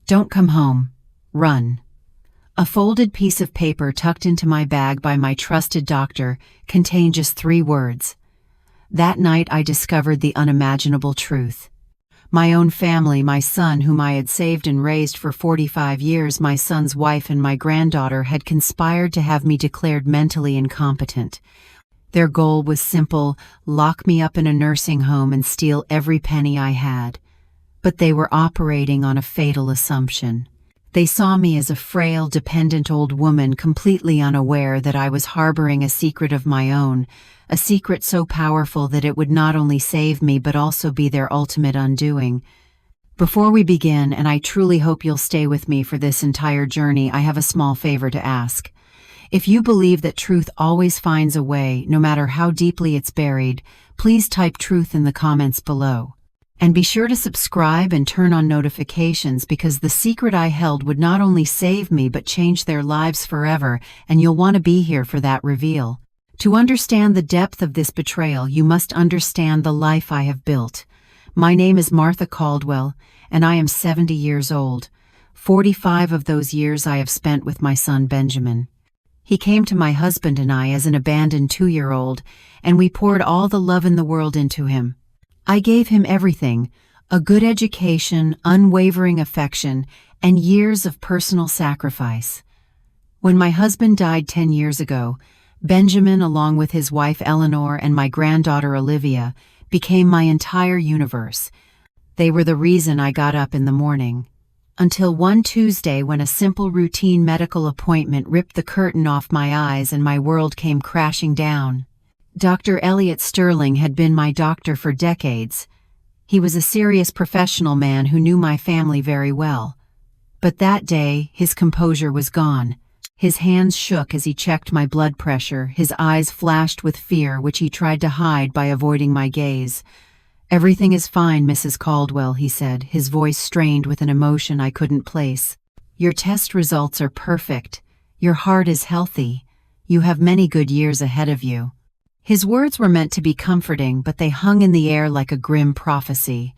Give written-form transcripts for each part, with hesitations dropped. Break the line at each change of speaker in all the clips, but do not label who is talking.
Don't come home. Run. A folded piece of paper tucked into my bag by my trusted doctor contained just 3 words. That night I discovered the unimaginable truth. My own family, my son whom I had saved and raised for 45 years, my son's wife and my granddaughter had conspired to have me declared mentally incompetent. Their goal was simple: lock me up in a nursing home and steal every penny I had. But they were operating on a fatal assumption. They saw me as a frail, dependent old woman, completely unaware that I was harboring a secret of my own, a secret so powerful that it would not only save me but also be their ultimate undoing. Before we begin, and I truly hope you'll stay with me for this entire journey, I have a small favor to ask. If you believe that truth always finds a way, no matter how deeply it's buried, please type truth in the comments below. And be sure to subscribe and turn on notifications, because the secret I held would not only save me but change their lives forever, and you'll want to be here for that reveal. To understand the depth of this betrayal, you must understand the life I have built. My name is Martha Caldwell, and I am 70 years old. 45 of those years I have spent with my son Benjamin. He came to my husband and I as an abandoned 2-year-old, and we poured all the love in the world into him. I gave him everything: a good education, unwavering affection, and years of personal sacrifice. When my husband died 10 years ago, Benjamin, along with his wife Eleanor and my granddaughter Olivia, became my entire universe. They were the reason I got up in the morning. Until one Tuesday, when a simple routine medical appointment ripped the curtain off my eyes and my world came crashing down. Dr. Elliot Sterling had been my doctor for decades. He was a serious professional man who knew my family very well. But that day, his composure was gone. His hands shook as he checked my blood pressure. His eyes flashed with fear, which he tried to hide by avoiding my gaze. "Everything is fine, Mrs. Caldwell," he said, his voice strained with an emotion I couldn't place. "Your test results are perfect. Your heart is healthy. You have many good years ahead of you." His words were meant to be comforting, but they hung in the air like a grim prophecy.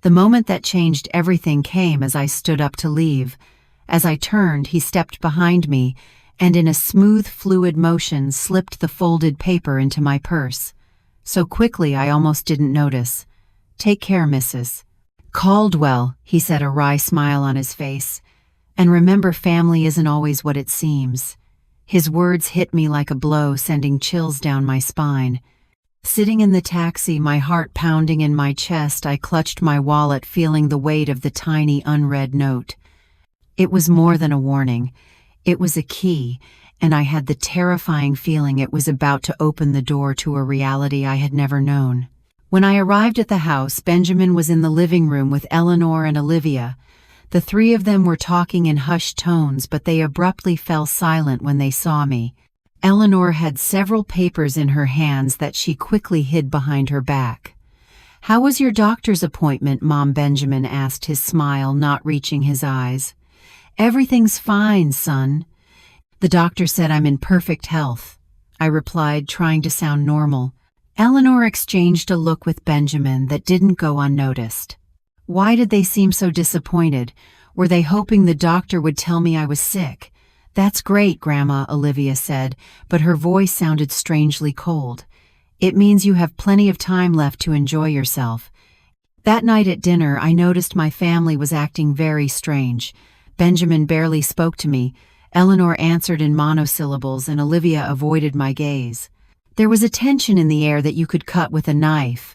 The moment that changed everything came as I stood up to leave. As I turned, he stepped behind me, and in a smooth, fluid motion slipped the folded paper into my purse. So quickly I almost didn't notice. "Take care, Mrs. Caldwell," he said, a wry smile on his face. "And remember, family isn't always what it seems." His words hit me like a blow, sending chills down my spine. Sitting in the taxi, my heart pounding in my chest, I clutched my wallet, feeling the weight of the tiny, unread note. It was more than a warning. It was a key, and I had the terrifying feeling it was about to open the door to a reality I had never known. When I arrived at the house, Benjamin was in the living room with Eleanor and Olivia. The 3 of them were talking in hushed tones, but they abruptly fell silent when they saw me. Eleanor had several papers in her hands that she quickly hid behind her back. "How was your doctor's appointment, Mom?" Benjamin asked, his smile not reaching his eyes. "Everything's fine, son. The doctor said I'm in perfect health," I replied, trying to sound normal. Eleanor exchanged a look with Benjamin that didn't go unnoticed. Why did they seem so disappointed? Were they hoping the doctor would tell me I was sick? "That's great, Grandma," Olivia said, but her voice sounded strangely cold. "It means you have plenty of time left to enjoy yourself." That night at dinner, I noticed my family was acting very strange. Benjamin barely spoke to me. Eleanor answered in monosyllables, and Olivia avoided my gaze. There was a tension in the air that you could cut with a knife.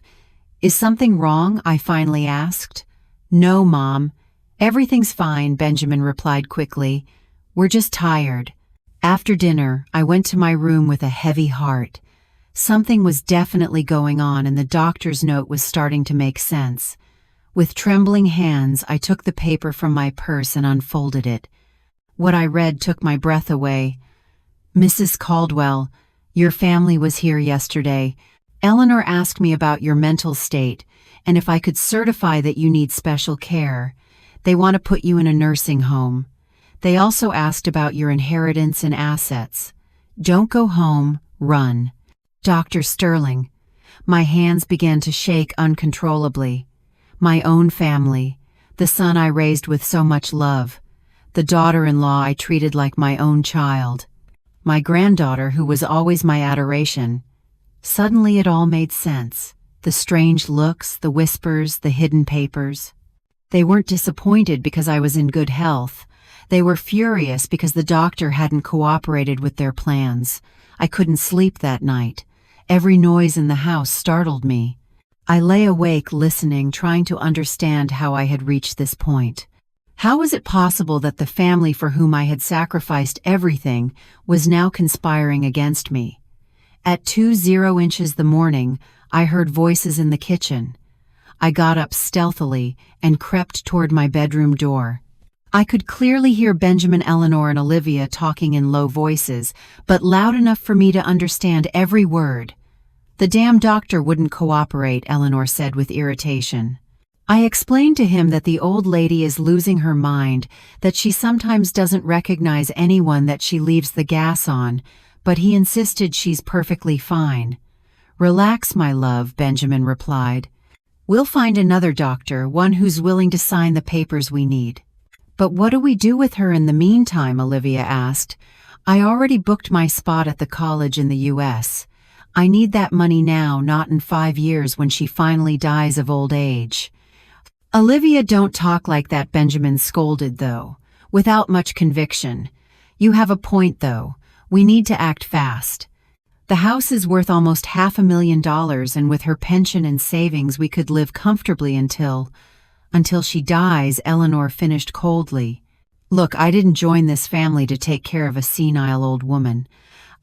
"Is something wrong?" I finally asked. "No, Mom. Everything's fine," Benjamin replied quickly. "We're just tired." After dinner, I went to my room with a heavy heart. Something was definitely going on, and the doctor's note was starting to make sense. With trembling hands, I took the paper from my purse and unfolded it. What I read took my breath away. "Mrs. Caldwell, your family was here yesterday. Eleanor asked me about your mental state, and if I could certify that you need special care. They want to put you in a nursing home. They also asked about your inheritance and assets. Don't go home, run." Dr. Sterling. My hands began to shake uncontrollably. My own family, the son I raised with so much love, the daughter-in-law I treated like my own child, my granddaughter who was always my adoration. Suddenly it all made sense. The strange looks, the whispers, the hidden papers. They weren't disappointed because I was in good health. They were furious because the doctor hadn't cooperated with their plans. I couldn't sleep that night. Every noise in the house startled me. I lay awake listening, trying to understand how I had reached this point. How was it possible that the family for whom I had sacrificed everything was now conspiring against me? At 2:00 inches the morning, I heard voices in the kitchen. I got up stealthily and crept toward my bedroom door. I could clearly hear Benjamin, Eleanor, and Olivia talking in low voices, but loud enough for me to understand every word. "The damn doctor wouldn't cooperate," Eleanor said with irritation. I explained to him that the old lady is losing her mind, that she sometimes doesn't recognize anyone that she leaves the gas on, but he insisted she's perfectly fine. "Relax, my love," Benjamin replied. "We'll find another doctor, one who's willing to sign the papers we need." "But what do we do with her in the meantime?" Olivia asked. "I already booked my spot at the college in the US. I need that money now, not in 5 years when she finally dies of old age." "Olivia, don't talk like that," Benjamin scolded, though, without much conviction. "You have a point, though. We need to act fast. The house is worth almost $500,000, and with her pension and savings we could live comfortably until she dies," Eleanor finished coldly. "Look, I didn't join this family to take care of a senile old woman.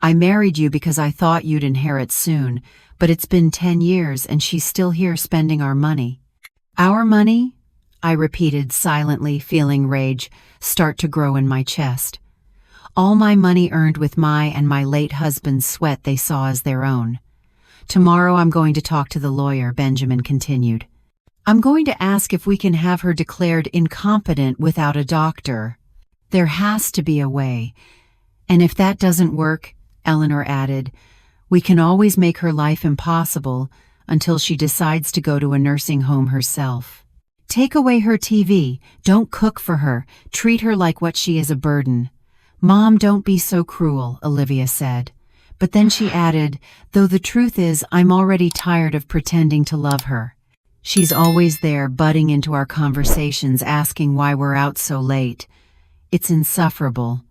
I married you because I thought you'd inherit soon, but it's been 10 years and she's still here spending our money." "Our money?" I repeated silently, feeling rage start to grow in my chest. "All my money earned with my and my late husband's sweat they saw as their own. Tomorrow I'm going to talk to the lawyer," Benjamin continued. "I'm going to ask if we can have her declared incompetent without a doctor. There has to be a way. And if that doesn't work," Eleanor added, "we can always make her life impossible until she decides to go to a nursing home herself. Take away her TV, don't cook for her, treat her like what she is, a burden." "Mom, don't be so cruel," Olivia said. But then she added, "Though the truth is, I'm already tired of pretending to love her. She's always there, butting into our conversations, asking why we're out so late. It's insufferable."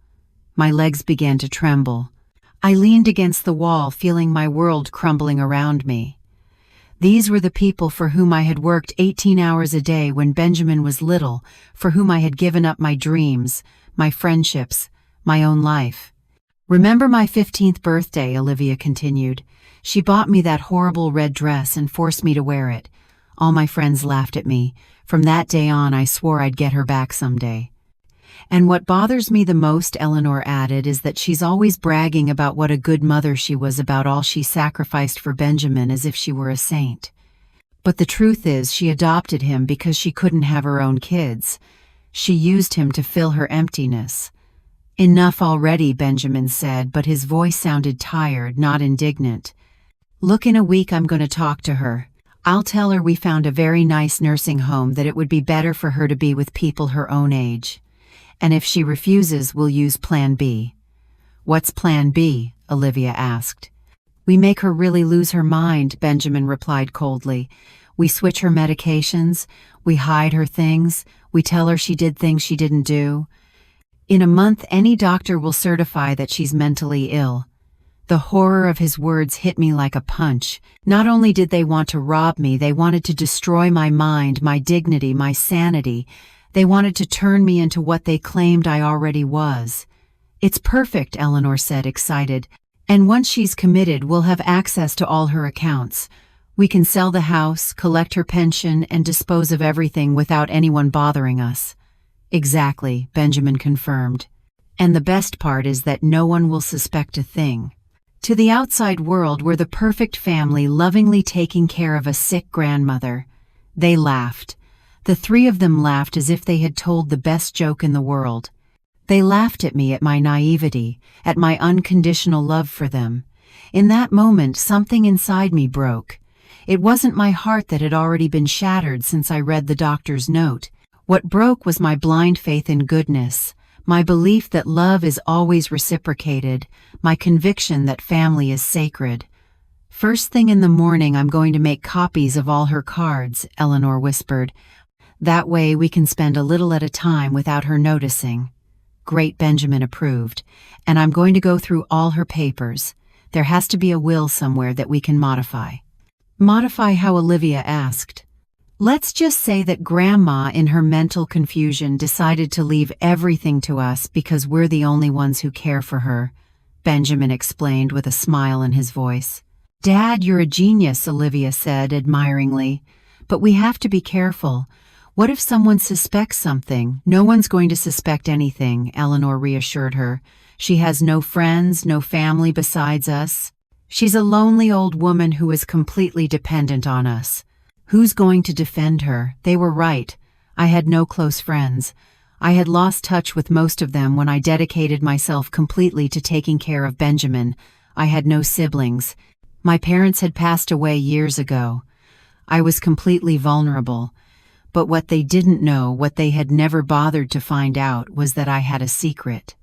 My legs began to tremble. I leaned against the wall, feeling my world crumbling around me. These were the people for whom I had worked 18 hours a day when Benjamin was little, for whom I had given up my dreams, my friendships, my own life. "Remember my 15th birthday," Olivia continued. "She bought me that horrible red dress and forced me to wear it. All my friends laughed at me. From that day on, I swore I'd get her back someday. And what bothers me the most," Eleanor added, "is that she's always bragging about what a good mother she was, about all she sacrificed for Benjamin, as if she were a saint. But the truth is, she adopted him because she couldn't have her own kids. She used him to fill her emptiness." "Enough already," Benjamin said, but his voice sounded tired, not indignant. "Look, in a week I'm going to talk to her. I'll tell her we found a very nice nursing home, that it would be better for her to be with people her own age. And if she refuses, we'll use Plan B." "What's Plan B?" Olivia asked. "We make her really lose her mind," Benjamin replied coldly. "We switch her medications, we hide her things, we tell her she did things she didn't do. In a month, any doctor will certify that she's mentally ill." The horror of his words hit me like a punch. Not only did they want to rob me, they wanted to destroy my mind, my dignity, my sanity. They wanted to turn me into what they claimed I already was. "It's perfect," Eleanor said, excited. "And once she's committed, we'll have access to all her accounts. We can sell the house, collect her pension, and dispose of everything without anyone bothering us." "Exactly," Benjamin confirmed. "And the best part is that no one will suspect a thing. To the outside world, we're the perfect family, lovingly taking care of a sick grandmother." They laughed. The three of them laughed as if they had told the best joke in the world. They laughed at me, at my naivety, at my unconditional love for them. In that moment, something inside me broke. It wasn't my heart that had already been shattered since I read the doctor's note. What broke was my blind faith in goodness, my belief that love is always reciprocated, my conviction that family is sacred. "First thing in the morning I'm going to make copies of all her cards," Eleanor whispered. "That way we can spend a little at a time without her noticing." "Great," Benjamin approved. "And I'm going to go through all her papers. There has to be a will somewhere that we can modify." "Modify how?" Olivia asked. "Let's just say that Grandma, in her mental confusion, decided to leave everything to us because we're the only ones who care for her," Benjamin explained with a smile in his voice. "Dad, you're a genius," Olivia said admiringly. "But we have to be careful. What if someone suspects something?" "No one's going to suspect anything," Eleanor reassured her. "She has no friends, no family besides us. She's a lonely old woman who is completely dependent on us. Who's going to defend her?" They were right. I had no close friends. I had lost touch with most of them when I dedicated myself completely to taking care of Benjamin. I had no siblings. My parents had passed away years ago. I was completely vulnerable. But what they didn't know, what they had never bothered to find out, was that I had a secret.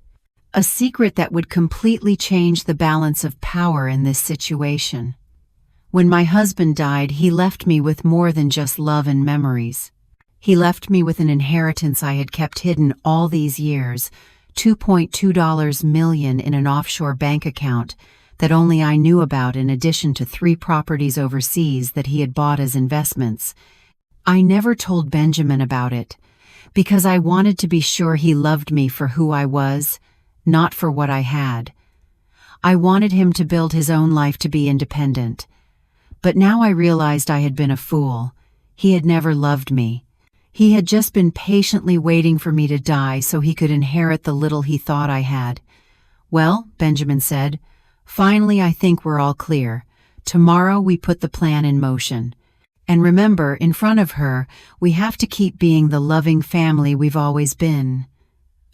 A secret that would completely change the balance of power in this situation. When my husband died, he left me with more than just love and memories. He left me with an inheritance I had kept hidden all these years, $2.2 million in an offshore bank account that only I knew about, in addition to 3 properties overseas that he had bought as investments. I never told Benjamin about it, because I wanted to be sure he loved me for who I was, not for what I had. I wanted him to build his own life, to be independent. But now I realized I had been a fool. He had never loved me. He had just been patiently waiting for me to die so he could inherit the little he thought I had. "Well," Benjamin said, "finally I think we're all clear. Tomorrow we put the plan in motion. And remember, in front of her, we have to keep being the loving family we've always been."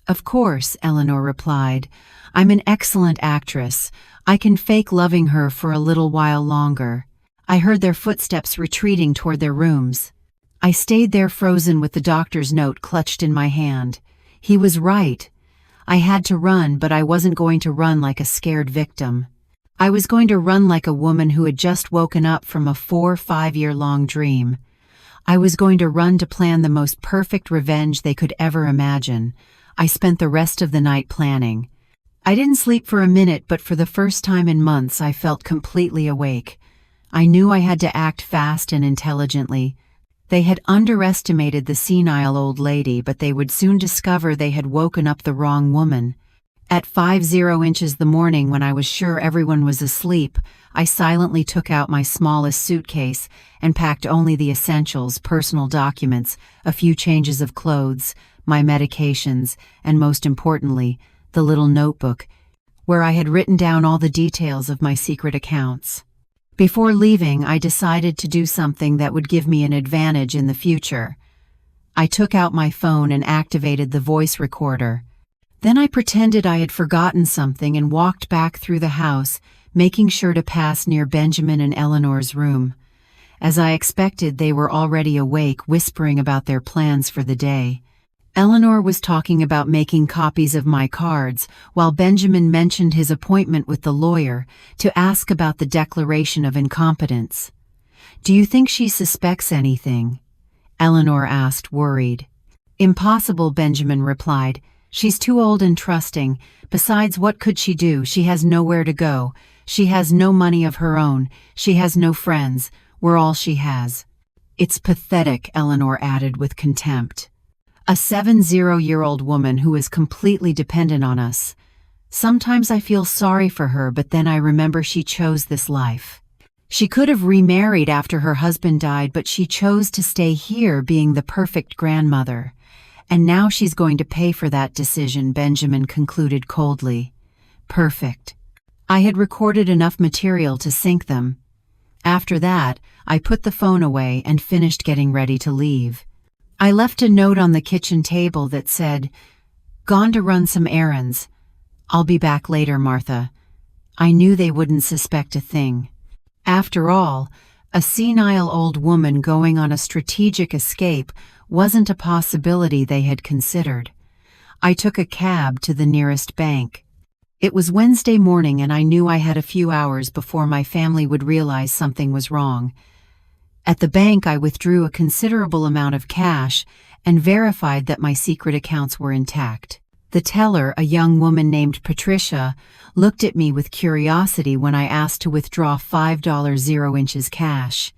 "Of course," Eleanor replied. "I'm an excellent actress. I can fake loving her for a little while longer." I heard their footsteps retreating toward their rooms. I stayed there frozen with the doctor's note clutched in my hand. He was right. I had to run, but I wasn't going to run like a scared victim. I was going to run like a woman who had just woken up from a 4-5-year-long dream. I was going to run to plan the most perfect revenge they could ever imagine. I spent the rest of the night planning. I didn't sleep for a minute, but for the first time in months I felt completely awake. I knew I had to act fast and intelligently. They had underestimated the senile old lady, but they would soon discover they had woken up the wrong woman. At 5:00 the morning, when I was sure everyone was asleep, I silently took out my smallest suitcase and packed only the essentials: personal documents, a few changes of clothes, my medications, and most importantly, the little notebook where I had written down all the details of my secret accounts. Before leaving, I decided to do something that would give me an advantage in the future. I took out my phone and activated the voice recorder. Then I pretended I had forgotten something and walked back through the house, making sure to pass near Benjamin and Eleanor's room. As I expected, they were already awake, whispering about their plans for the day. Eleanor was talking about making copies of my cards, while Benjamin mentioned his appointment with the lawyer to ask about the declaration of incompetence. "Do you think she suspects anything?" Eleanor asked, worried. "Impossible," Benjamin replied. "She's too old and trusting. Besides, what could she do? She has nowhere to go. She has no money of her own. She has no friends. We're all she has." "It's pathetic," Eleanor added with contempt. "A 70-year-old woman who is completely dependent on us. Sometimes I feel sorry for her, but then I remember she chose this life. She could have remarried after her husband died, but she chose to stay here, being the perfect grandmother. And now she's going to pay for that decision," Benjamin concluded coldly. "Perfect." I had recorded enough material to sync them. After that, I put the phone away and finished getting ready to leave. I left a note on the kitchen table that said, "Gone to run some errands. I'll be back later, Martha." I knew they wouldn't suspect a thing. After all, a senile old woman going on a strategic escape wasn't a possibility they had considered. I took a cab to the nearest bank. It was Wednesday morning and I knew I had a few hours before my family would realize something was wrong. At the bank, I withdrew a considerable amount of cash and verified that my secret accounts were intact. The teller, a young woman named Patricia, looked at me with curiosity when I asked to withdraw $5 0 cash.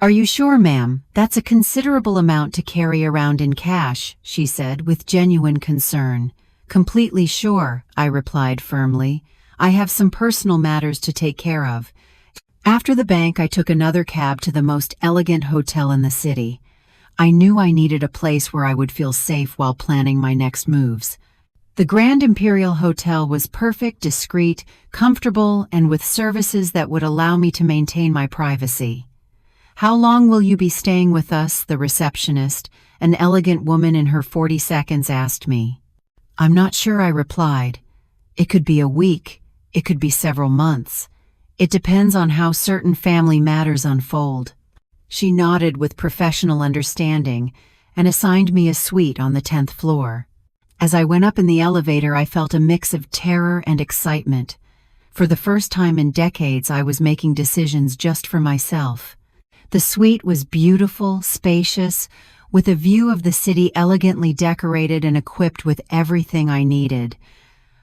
"Are you sure, ma'am? That's a considerable amount to carry around in cash," she said with genuine concern. "Completely sure," I replied firmly. "I have some personal matters to take care of." After the bank, I took another cab to the most elegant hotel in the city. I knew I needed a place where I would feel safe while planning my next moves. The Grand Imperial Hotel was perfect, discreet, comfortable, and with services that would allow me to maintain my privacy. "How long will you be staying with us?" the receptionist, an elegant woman in her 40s, asked me. "I'm not sure," I replied. "It could be a week, it could be several months. It depends on how certain family matters unfold." She nodded with professional understanding and assigned me a suite on the 10th floor. As I went up in the elevator, I felt a mix of terror and excitement. For the first time in decades, I was making decisions just for myself. The suite was beautiful, spacious, with a view of the city, elegantly decorated and equipped with everything I needed.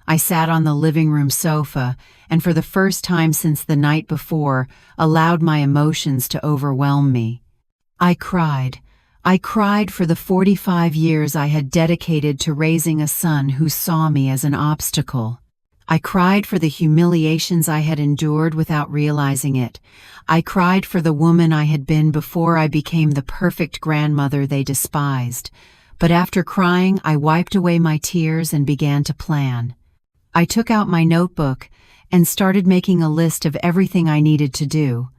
I sat on the living room sofa and for the first time since the night before, allowed my emotions to overwhelm me. I cried. I cried for the 45 years I had dedicated to raising a son who saw me as an obstacle. I cried for the humiliations I had endured without realizing it. I cried for the woman I had been before I became the perfect grandmother they despised. But after crying, I wiped away my tears and began to plan. I took out my notebook and started making a list of everything I needed to do.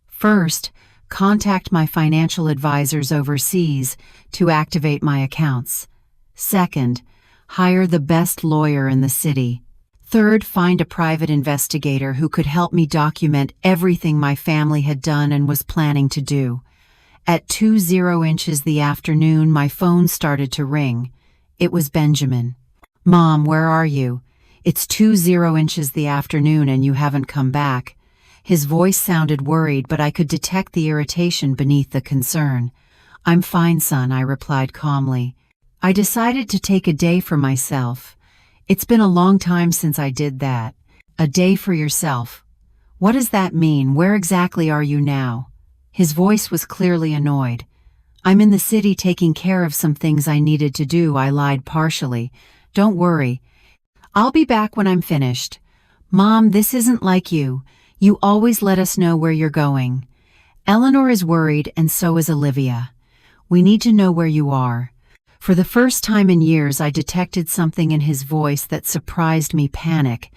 First, contact my financial advisors overseas to activate my accounts. Second, hire the best lawyer in the city. Third, find a private investigator who could help me document everything my family had done and was planning to do. At 2:00 the afternoon, my phone started to ring. It was Benjamin. "Mom, where are you? It's 2:00 the afternoon and you haven't come back." His voice sounded worried, but I could detect the irritation beneath the concern. "I'm fine, son," I replied calmly. "I decided to take a day for myself. It's been a long time since I did that." "A day for yourself? What does that mean? Where exactly are you now?" His voice was clearly annoyed. "I'm in the city taking care of some things I needed to do," I lied partially. "Don't worry. I'll be back when I'm finished." "Mom, this isn't like you. You always let us know where you're going." "Eleanor is worried and so is Olivia. We need to know where you are." For the first time in years, I detected something in his voice that surprised me: panic.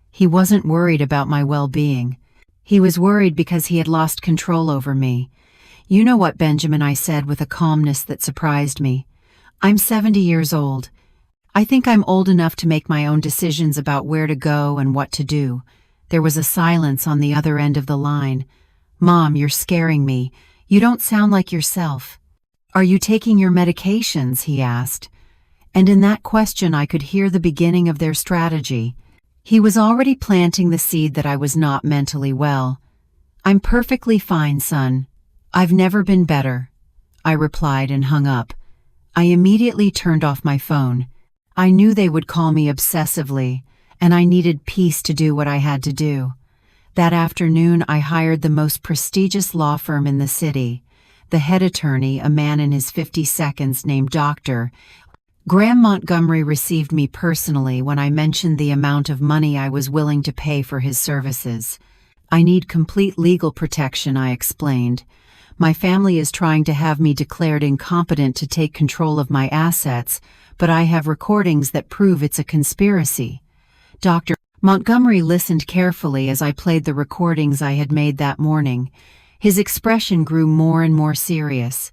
He wasn't worried about my well-being. He was worried because he had lost control over me. "You know what, Benjamin," I said with a calmness that surprised me. "I'm 70 years old. I think I'm old enough to make my own decisions about where to go and what to do." There was a silence on the other end of the line. "Mom, you're scaring me. You don't sound like yourself." "Are you taking your medications?" he asked. And in that question I could hear the beginning of their strategy. He was already planting the seed that I was not mentally well. "I'm perfectly fine, son. I've never been better," I replied and hung up. I immediately turned off my phone. I knew they would call me obsessively, and I needed peace to do what I had to do. That afternoon, I hired the most prestigious law firm in the city. The head attorney, a man in his 50s named Dr. Graham Montgomery, received me personally when I mentioned the amount of money I was willing to pay for his services. "I need complete legal protection," I explained. "My family is trying to have me declared incompetent to take control of my assets, but I have recordings that prove it's a conspiracy." Dr. Montgomery listened carefully as I played the recordings I had made that morning. His expression grew more and more serious.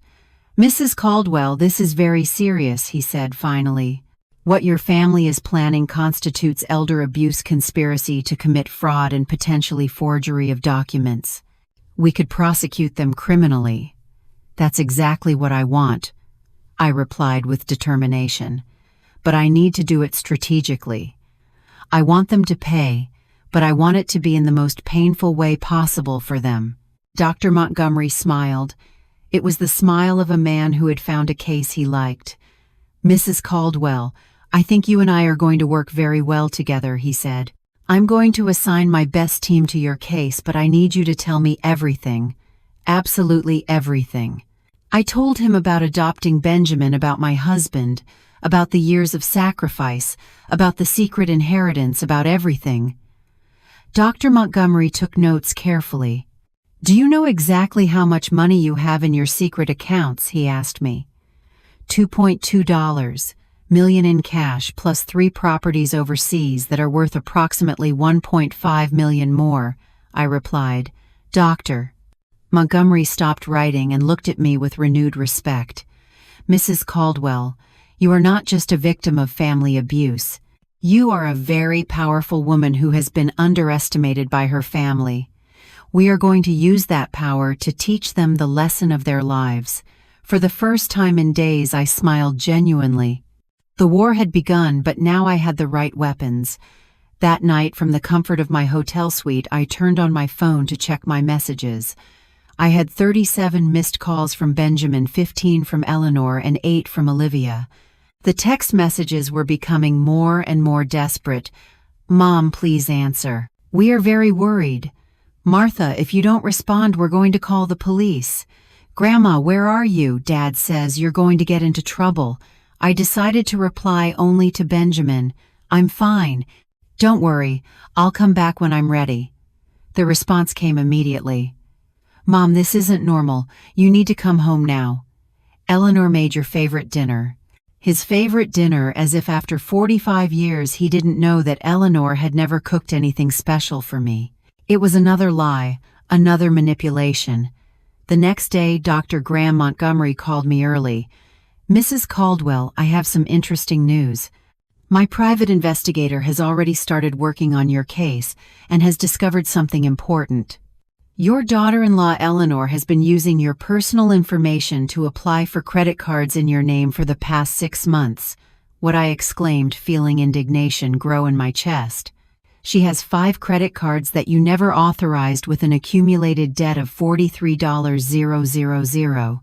"Mrs. Caldwell, this is very serious," he said finally. "What your family is planning constitutes elder abuse conspiracy to commit fraud and potentially forgery of documents. We could prosecute them criminally." "That's exactly what I want." I replied with determination. But I need to do it strategically. I want them to pay, but I want it to be in the most painful way possible for them. Dr. Montgomery smiled. It was the smile of a man who had found a case he liked. "Mrs. Caldwell, I think you and I are going to work very well together," he said. "I'm going to assign my best team to your case, but I need you to tell me everything. Absolutely everything." I told him about adopting Benjamin, about my husband, about the years of sacrifice, about the secret inheritance, about everything. Dr. Montgomery took notes carefully. "Do you know exactly how much money you have in your secret accounts?" he asked me. $2.2 million in cash plus 3 properties overseas that are worth approximately $1.5 million more, I replied. "Doctor." Montgomery stopped writing and looked at me with renewed respect. "Mrs. Caldwell, you are not just a victim of family abuse. You are a very powerful woman who has been underestimated by her family. We are going to use that power to teach them the lesson of their lives." For the first time in days, I smiled genuinely. The war had begun, but now I had the right weapons. That night, from the comfort of my hotel suite, I turned on my phone to check my messages. I had 37 missed calls from Benjamin, 15 from Eleanor, and 8 from Olivia. The text messages were becoming more and more desperate. "Mom, please answer. We are very worried. Martha, if you don't respond, we're going to call the police. Grandma, where are you? Dad says you're going to get into trouble." I decided to reply only to Benjamin. "I'm fine. Don't worry, I'll come back when I'm ready." The response came immediately. "Mom, this isn't normal. You need to come home now. Eleanor made your favorite dinner." His favorite dinner, as if after 45 years he didn't know that Eleanor had never cooked anything special for me. It was another lie, another manipulation. The next day, Dr. Graham Montgomery called me early. "Mrs. Caldwell, I have some interesting news. My private investigator has already started working on your case and has discovered something important. Your daughter-in-law Eleanor has been using your personal information to apply for credit cards in your name for the past 6 months." What I exclaimed, feeling indignation grow in my chest. "She has 5 credit cards that you never authorized with an accumulated debt of $43,000.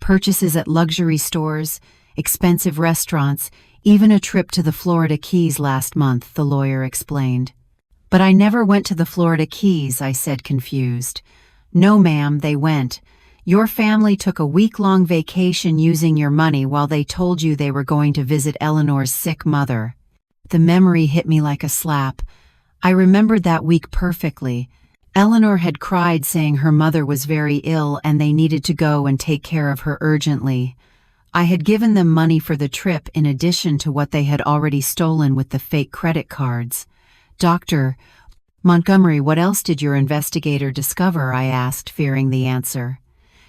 Purchases at luxury stores, expensive restaurants, even a trip to the Florida Keys last month," the lawyer explained. "But I never went to the Florida Keys," I said, confused. "No, ma'am, they went. Your family took a week-long vacation using your money while they told you they were going to visit Eleanor's sick mother." The memory hit me like a slap. I remembered that week perfectly. Eleanor had cried, saying her mother was very ill and they needed to go and take care of her urgently. I had given them money for the trip in addition to what they had already stolen with the fake credit cards. "Dr. Montgomery, what else did your investigator discover?" I asked, fearing the answer.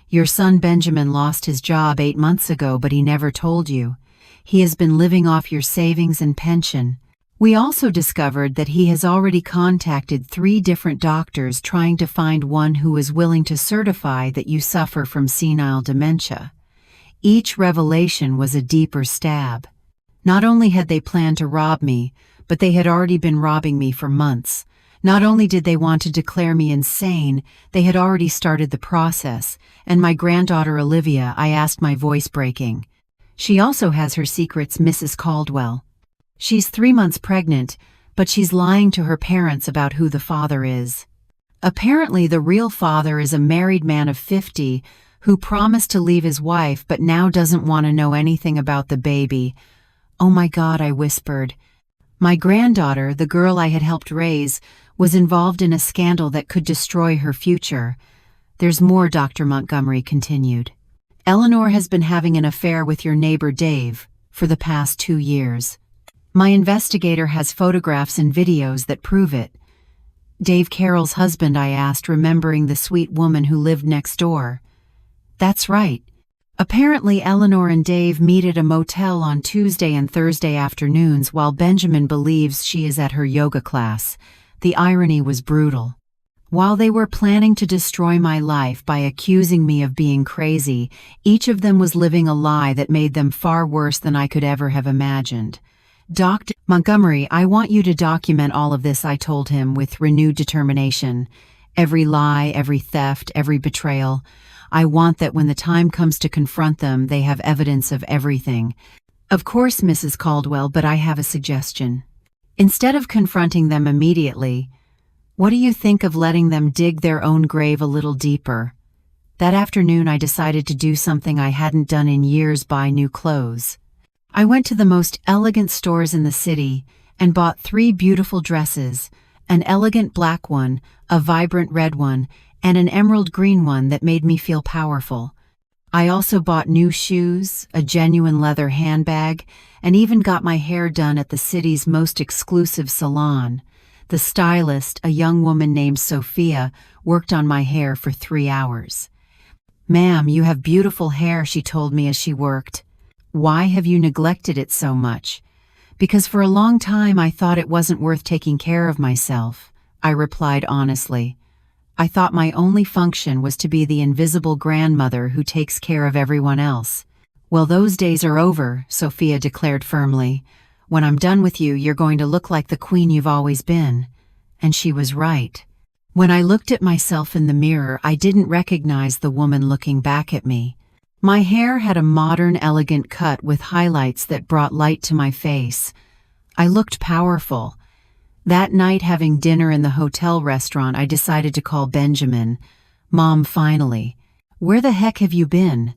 "Your son Benjamin lost his job 8 months ago, but he never told you. He has been living off your savings and pension. We also discovered that he has already contacted 3 different doctors trying to find one who is willing to certify that you suffer from senile dementia." Each revelation was a deeper stab. Not only had they planned to rob me, but they had already been robbing me for months. Not only did they want to declare me insane, they had already started the process. And my granddaughter Olivia, I asked, my voice breaking. "She also has her secrets, Mrs. Caldwell. She's 3 months pregnant, but she's lying to her parents about who the father is. Apparently the real father is a married man of 50 who promised to leave his wife but now doesn't want to know anything about the baby." "Oh my God," I whispered. My granddaughter, the girl I had helped raise, was involved in a scandal that could destroy her future. "There's more," Dr. Montgomery continued. "Eleanor has been having an affair with your neighbor Dave for the past 2 years. My investigator has photographs and videos that prove it." "Dave Carroll's husband?" I asked, remembering the sweet woman who lived next door. "That's right. Apparently Eleanor and Dave meet at a motel on Tuesday and Thursday afternoons while Benjamin believes she is at her yoga class." The irony was brutal. While they were planning to destroy my life by accusing me of being crazy, each of them was living a lie that made them far worse than I could ever have imagined. Dr. Montgomery, I want you to document all of this, I told him with renewed determination. Every lie, every theft, every betrayal. I want that when the time comes to confront them, they have evidence of everything. Of course, Mrs. Caldwell, but I have a suggestion. Instead of confronting them immediately, what do you think of letting them dig their own grave a little deeper? That afternoon I decided to do something I hadn't done in years: buy new clothes. I went to the most elegant stores in the city and bought 3 beautiful dresses, an elegant black one, a vibrant red one, and an emerald green one that made me feel powerful. I also bought new shoes, a genuine leather handbag, and even got my hair done at the city's most exclusive salon. The stylist, a young woman named Sophia, worked on my hair for 3 hours. "Ma'am, you have beautiful hair," she told me as she worked. "Why have you neglected it so much?" "Because for a long time I thought it wasn't worth taking care of myself," I replied honestly. "I thought my only function was to be the invisible grandmother who takes care of everyone else." "Well, those days are over," Sophia declared firmly. "When I'm done with you, you're going to look like the queen you've always been." And she was right. When I looked at myself in the mirror, I didn't recognize the woman looking back at me. My hair had a modern, elegant cut with highlights that brought light to my face. I looked powerful. That night, having dinner in the hotel restaurant, I decided to call Benjamin. "Mom, finally. Where the heck have you been?"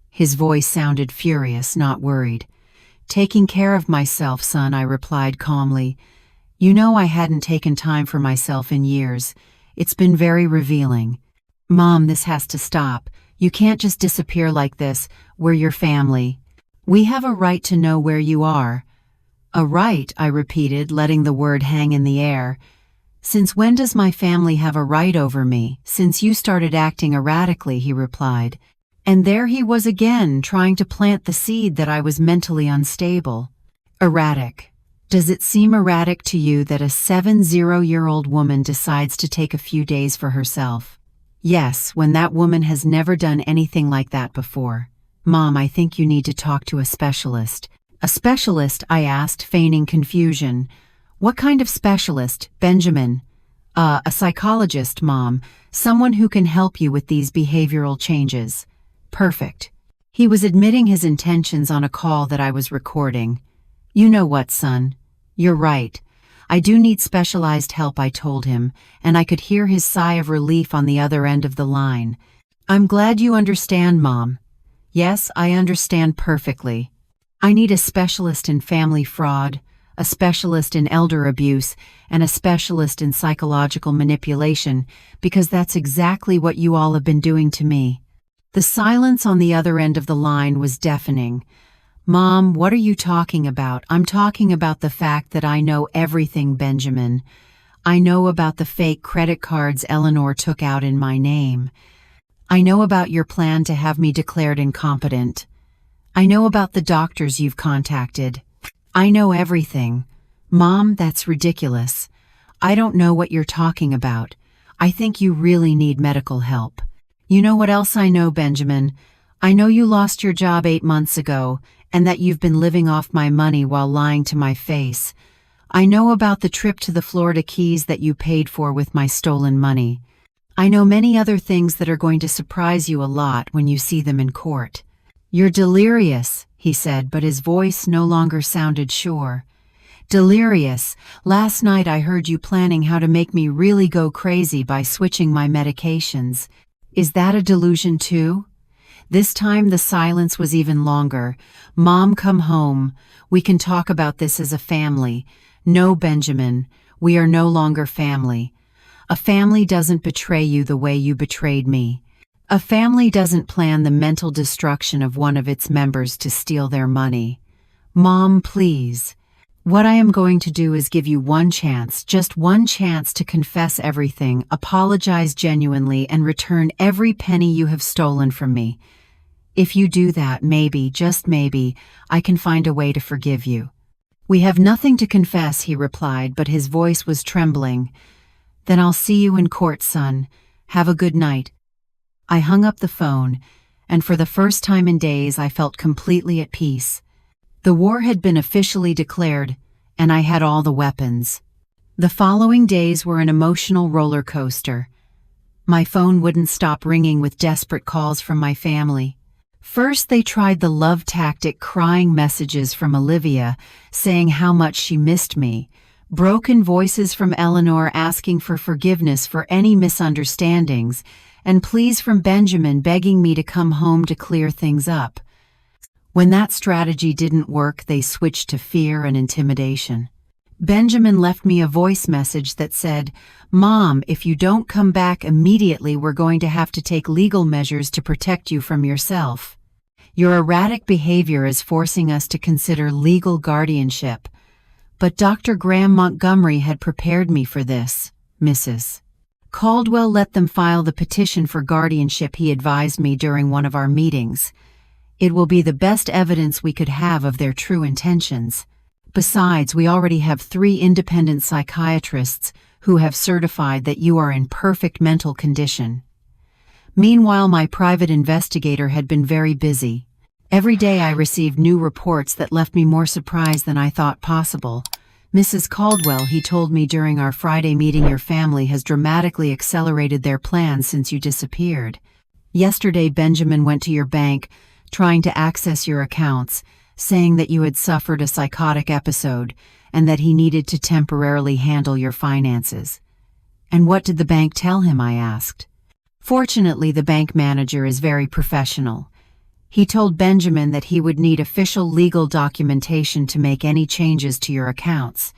His voice sounded furious, not worried. "Taking care of myself, son," I replied calmly. "You know I hadn't taken time for myself in years. It's been very revealing." "Mom, this has to stop. You can't just disappear like this. We're your family. We have a right to know where you are." "A right," I repeated, letting the word hang in the air. "Since when does my family have a right over me?" "Since you started acting erratically," he replied. And there he was again, trying to plant the seed that I was mentally unstable. Erratic. Does it seem erratic to you that a 70-year-old woman decides to take a few days for herself? Yes, when that woman has never done anything like that before. "Mom, I think you need to talk to a specialist." "A specialist?" I asked, feigning confusion. "What kind of specialist, Benjamin?" A psychologist, Mom. Someone who can help you with these behavioral changes." "Perfect." He was admitting his intentions on a call that I was recording. "You know what, son? You're right. I do need specialized help," I told him, and I could hear his sigh of relief on the other end of the line. "I'm glad you understand, Mom." "Yes, I understand perfectly. I need a specialist in family fraud, a specialist in elder abuse, and a specialist in psychological manipulation, because that's exactly what you all have been doing to me." The silence on the other end of the line was deafening. "Mom, what are you talking about?" "I'm talking about the fact that I know everything, Benjamin. I know about the fake credit cards Eleanor took out in my name. I know about your plan to have me declared incompetent. I know about the doctors you've contacted. I know everything." "Mom, that's ridiculous. I don't know what you're talking about. I think you really need medical help." "You know what else I know, Benjamin? I know you lost your job 8 months ago, and that you've been living off my money while lying to my face. I know about the trip to the Florida Keys that you paid for with my stolen money. I know many other things that are going to surprise you a lot when you see them in court." "You're delirious," he said, but his voice no longer sounded sure. "Delirious. Last night I heard you planning how to make me really go crazy by switching my medications. Is that a delusion too?" This time the silence was even longer. "Mom, come home. We can talk about this as a family." "No, Benjamin, we are no longer family. A family doesn't betray you the way you betrayed me. A family doesn't plan the mental destruction of one of its members to steal their money. Mom, please. What I am going to do is give you one chance, just one chance to confess everything, apologize genuinely, and return every penny you have stolen from me. If you do that, maybe, just maybe, I can find a way to forgive you." "We have nothing to confess," he replied, but his voice was trembling. Then I'll see you in court, son. Have a good night." I hung up the phone, and for the first time in days I felt completely at peace. The war had been officially declared, and I had all the weapons. The following days were an emotional roller coaster. My phone wouldn't stop ringing with desperate calls from my family. First, they tried the love tactic, crying messages from Olivia saying how much she missed me, broken voices from Eleanor asking for forgiveness for any misunderstandings, and pleas from Benjamin begging me to come home to clear things up. When that strategy didn't work, they switched to fear and intimidation. Benjamin left me a voice message that said, "Mom, if you don't come back immediately, we're going to have to take legal measures to protect you from yourself. Your erratic behavior is forcing us to consider legal guardianship." But Dr. Graham Montgomery had prepared me for this, Mrs. Caldwell let them file the petition for guardianship, he advised me during one of our meetings. "It will be the best evidence we could have of their true intentions. Besides, we already have 3 independent psychiatrists who have certified that you are in perfect mental condition." Meanwhile, my private investigator had been very busy. Every day I received new reports that left me more surprised than I thought possible. "Mrs. Caldwell," he told me during our Friday meeting, "your family has dramatically accelerated their plans since you disappeared. Yesterday, Benjamin went to your bank, trying to access your accounts, saying that you had suffered a psychotic episode and that he needed to temporarily handle your finances." "And what did the bank tell him?" I asked. "Fortunately, the bank manager is very professional. He told Benjamin that he would need official legal documentation to make any changes to your accounts.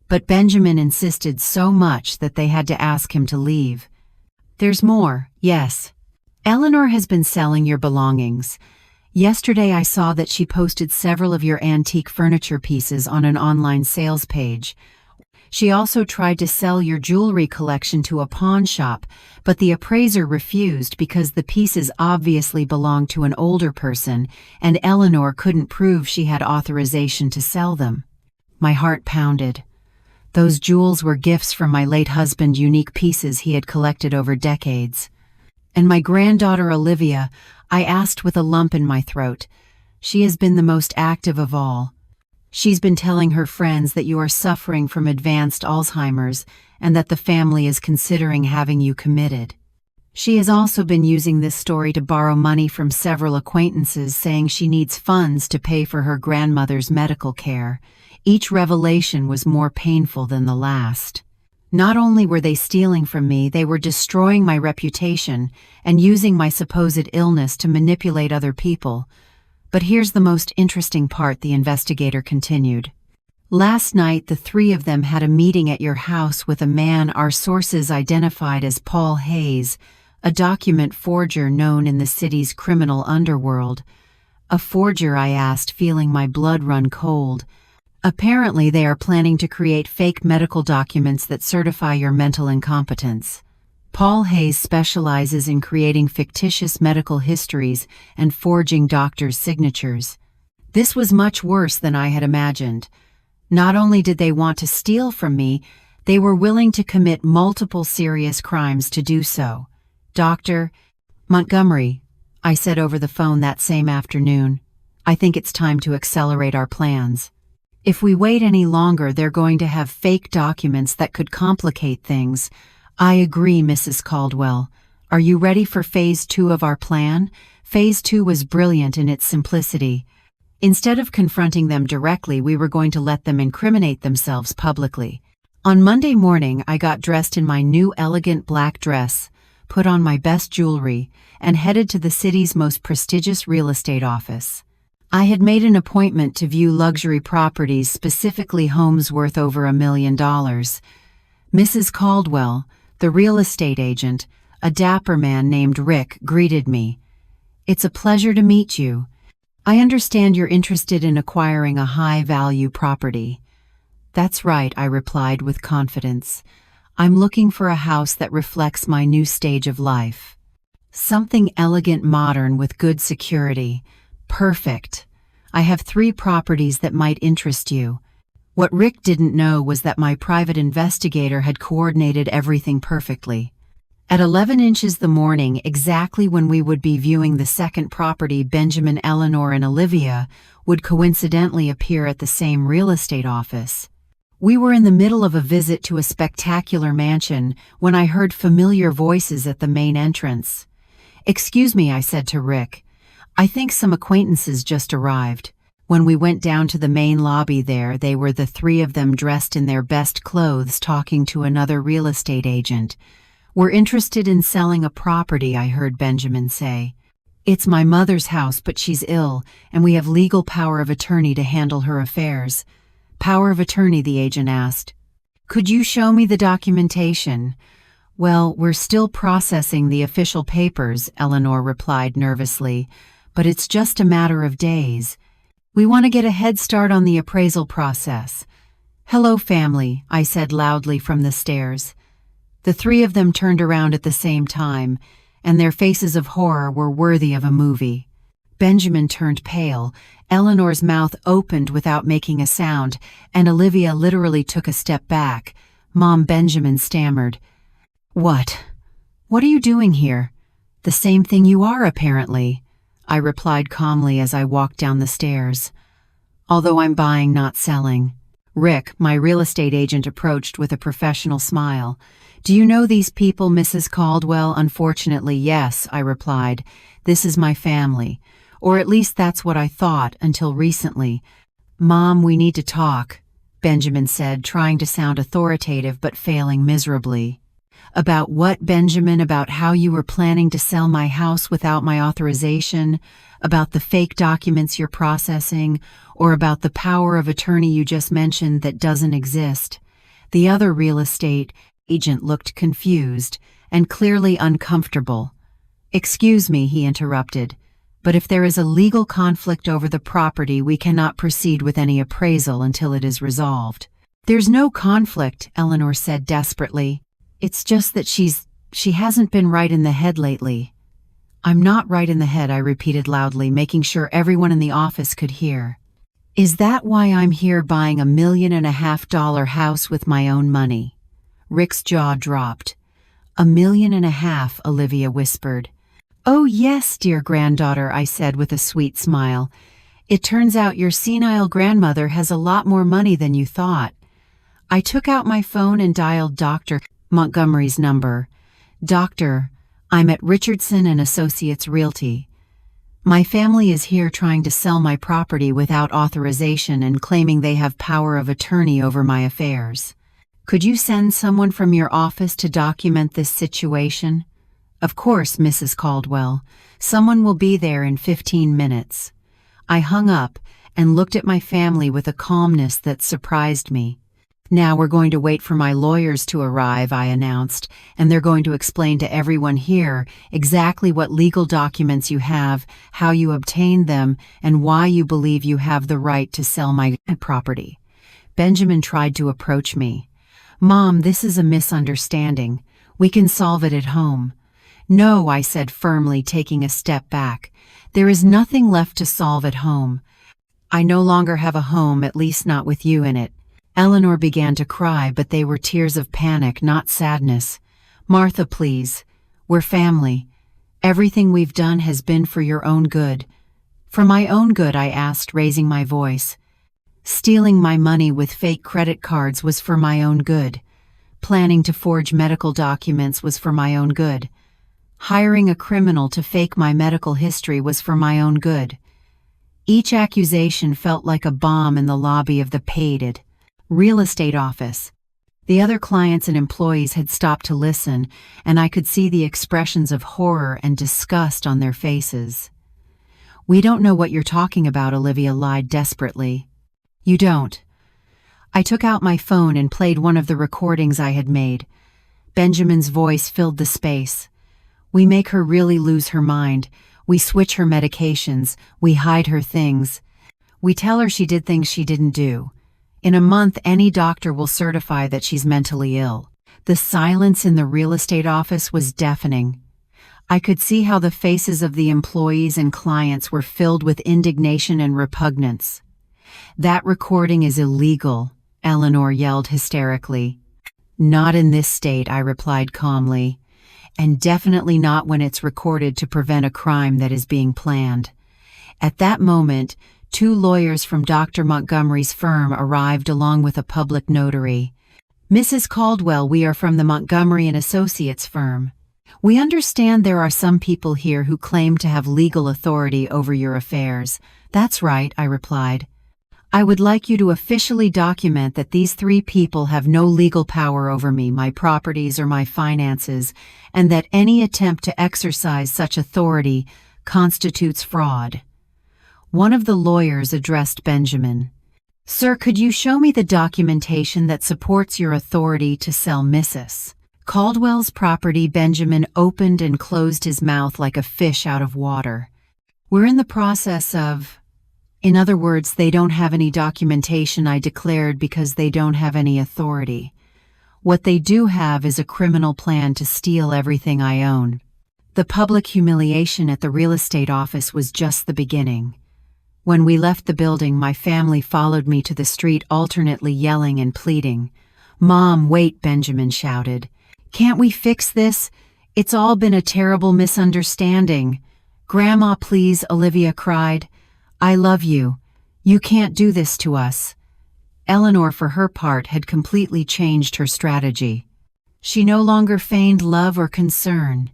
But Benjamin insisted so much that they had to ask him to leave. There's more, yes. Eleanor has been selling your belongings. Yesterday I saw that she posted several of your antique furniture pieces on an online sales page. She also tried to sell your jewelry collection to a pawn shop, but the appraiser refused because the pieces obviously belonged to an older person, and Eleanor couldn't prove she had authorization to sell them." My heart pounded. Those jewels were gifts from my late husband, unique pieces he had collected over decades. "And my granddaughter Olivia?" I asked with a lump in my throat. "She has been the most active of all. She's been telling her friends that you are suffering from advanced Alzheimer's and that the family is considering having you committed. She has also been using this story to borrow money from several acquaintances, saying she needs funds to pay for her grandmother's medical care." Each revelation was more painful than the last. Not only were they stealing from me, they were destroying my reputation and using my supposed illness to manipulate other people. "But here's the most interesting part," the investigator continued. "Last night, the 3 of them had a meeting at your house with a man our sources identified as Paul Hayes, a document forger known in the city's criminal underworld." "A forger?" I asked, feeling my blood run cold. "Apparently they are planning to create fake medical documents that certify your mental incompetence. Paul Hayes specializes in creating fictitious medical histories and forging doctors' signatures." This was much worse than I had imagined. Not only did they want to steal from me, they were willing to commit multiple serious crimes to do so. "Dr. Montgomery," I said over the phone that same afternoon, "I think it's time to accelerate our plans. If we wait any longer, they're going to have fake documents that could complicate things." "I agree, Mrs. Caldwell. Are you ready for Phase 2 of our plan?" Phase 2 was brilliant in its simplicity. Instead of confronting them directly, we were going to let them incriminate themselves publicly. On Monday morning, I got dressed in my new elegant black dress, put on my best jewelry, and headed to the city's most prestigious real estate office. I had made an appointment to view luxury properties, specifically homes worth over $1 million. Mrs. Caldwell, the real estate agent, a dapper man named Rick, greeted me. "It's a pleasure to meet you. I understand you're interested in acquiring a high-value property." "That's right," I replied with confidence. "I'm looking for a house that reflects my new stage of life. Something elegant, modern, with good security. Perfect. I have 3 properties that might interest you." What Rick didn't know was that my private investigator had coordinated everything perfectly. At 11 inches the morning, exactly when we would be viewing the second property, Benjamin, Eleanor, and Olivia would coincidentally appear at the same real estate office. We were in the middle of a visit to a spectacular mansion when I heard familiar voices at the main entrance. "Excuse me," I said to Rick. "I think some acquaintances just arrived." When we went down to the main lobby there, they were the three of them dressed in their best clothes talking to another real estate agent. "We're interested in selling a property," I heard Benjamin say. "It's my mother's house, but she's ill, and we have legal power of attorney to handle her affairs." "Power of attorney?" the agent asked. "Could you show me the documentation?" "Well, we're still processing the official papers," Eleanor replied nervously, "but it's just a matter of days. We want to get a head start on the appraisal process." "Hello, family," I said loudly from the stairs. The three of them turned around at the same time, and their faces of horror were worthy of a movie. Benjamin turned pale, Eleanor's mouth opened without making a sound, and Olivia literally took a step back. "Mom," Benjamin stammered. What are you doing here?" "The same thing you are, apparently," I replied calmly as I walked down the stairs. "Although I'm buying, not selling." Rick, my real estate agent, approached with a professional smile. "Do you know these people, Mrs. Caldwell?" "Unfortunately, yes," I replied. "This is my family. Or at least that's what I thought until recently." "Mom, we need to talk," Benjamin said, trying to sound authoritative but failing miserably. "About what, Benjamin? About how you were planning to sell my house without my authorization? About the fake documents you're processing? Or about the power of attorney you just mentioned that doesn't exist?" The other real estate agent looked confused and clearly uncomfortable. "Excuse me," he interrupted, "but if there is a legal conflict over the property, we cannot proceed with any appraisal until it is resolved." "There's no conflict," Eleanor said desperately. "It's just that she hasn't been right in the head lately." "I'm not right in the head," I repeated loudly, making sure everyone in the office could hear. "Is that why I'm here buying $1.5 million house with my own money?" Rick's jaw dropped. $1.5 million, Olivia whispered. "Oh yes, dear granddaughter," I said with a sweet smile. "It turns out your senile grandmother has a lot more money than you thought." I took out my phone and dialed Dr. Montgomery's number. "Doctor, I'm at Richardson and Associates Realty. My family is here trying to sell my property without authorization and claiming they have power of attorney over my affairs. Could you send someone from your office to document this situation?" "Of course, Mrs. Caldwell. Someone will be there in 15 minutes. I hung up and looked at my family with a calmness that surprised me. "Now we're going to wait for my lawyers to arrive," I announced, "and they're going to explain to everyone here exactly what legal documents you have, how you obtained them, and why you believe you have the right to sell my property." Benjamin tried to approach me. "Mom, this is a misunderstanding. We can solve it at home." "No," I said firmly, taking a step back. "There is nothing left to solve at home. I no longer have a home, at least not with you in it." Eleanor began to cry, but they were tears of panic, not sadness. "Martha, please. We're family. Everything we've done has been for your own good." "For my own good?" I asked, raising my voice. "Stealing my money with fake credit cards was for my own good. Planning to forge medical documents was for my own good. Hiring a criminal to fake my medical history was for my own good." Each accusation felt like a bomb in the lobby of the paid real estate office. The other clients and employees had stopped to listen, and I could see the expressions of horror and disgust on their faces. "We don't know what you're talking about," Olivia lied desperately. "You don't." I took out my phone and played one of the recordings I had made. Benjamin's voice filled the space. "We make her really lose her mind. We switch her medications. We hide her things. We tell her she did things she didn't do. In a month, any doctor will certify that she's mentally ill." The silence in the real estate office was deafening. I could see how the faces of the employees and clients were filled with indignation and repugnance. "That recording is illegal," Eleanor yelled hysterically. Not in this state, I replied calmly, and definitely not when it's recorded to prevent a crime that is being planned. At that moment, 2 lawyers from Dr. Montgomery's firm arrived along with a public notary. Mrs. Caldwell, we are from the Montgomery & Associates firm. We understand there are some people here who claim to have legal authority over your affairs. That's right, I replied. I would like you to officially document that these 3 people have no legal power over me, my properties, or my finances, and that any attempt to exercise such authority constitutes fraud. One of the lawyers addressed Benjamin. Sir, could you show me the documentation that supports your authority to sell Mrs. Caldwell's property? Benjamin opened and closed his mouth like a fish out of water. We're in the process of... In other words, they don't have any documentation, I declared, because they don't have any authority. What they do have is a criminal plan to steal everything I own. The public humiliation at the real estate office was just the beginning. When we left the building, my family followed me to the street, alternately yelling and pleading. Mom, wait, Benjamin shouted. Can't we fix this? It's all been a terrible misunderstanding. Grandma, please, Olivia cried. I love you. You can't do this to us. Eleanor, for her part, had completely changed her strategy. She no longer feigned love or concern.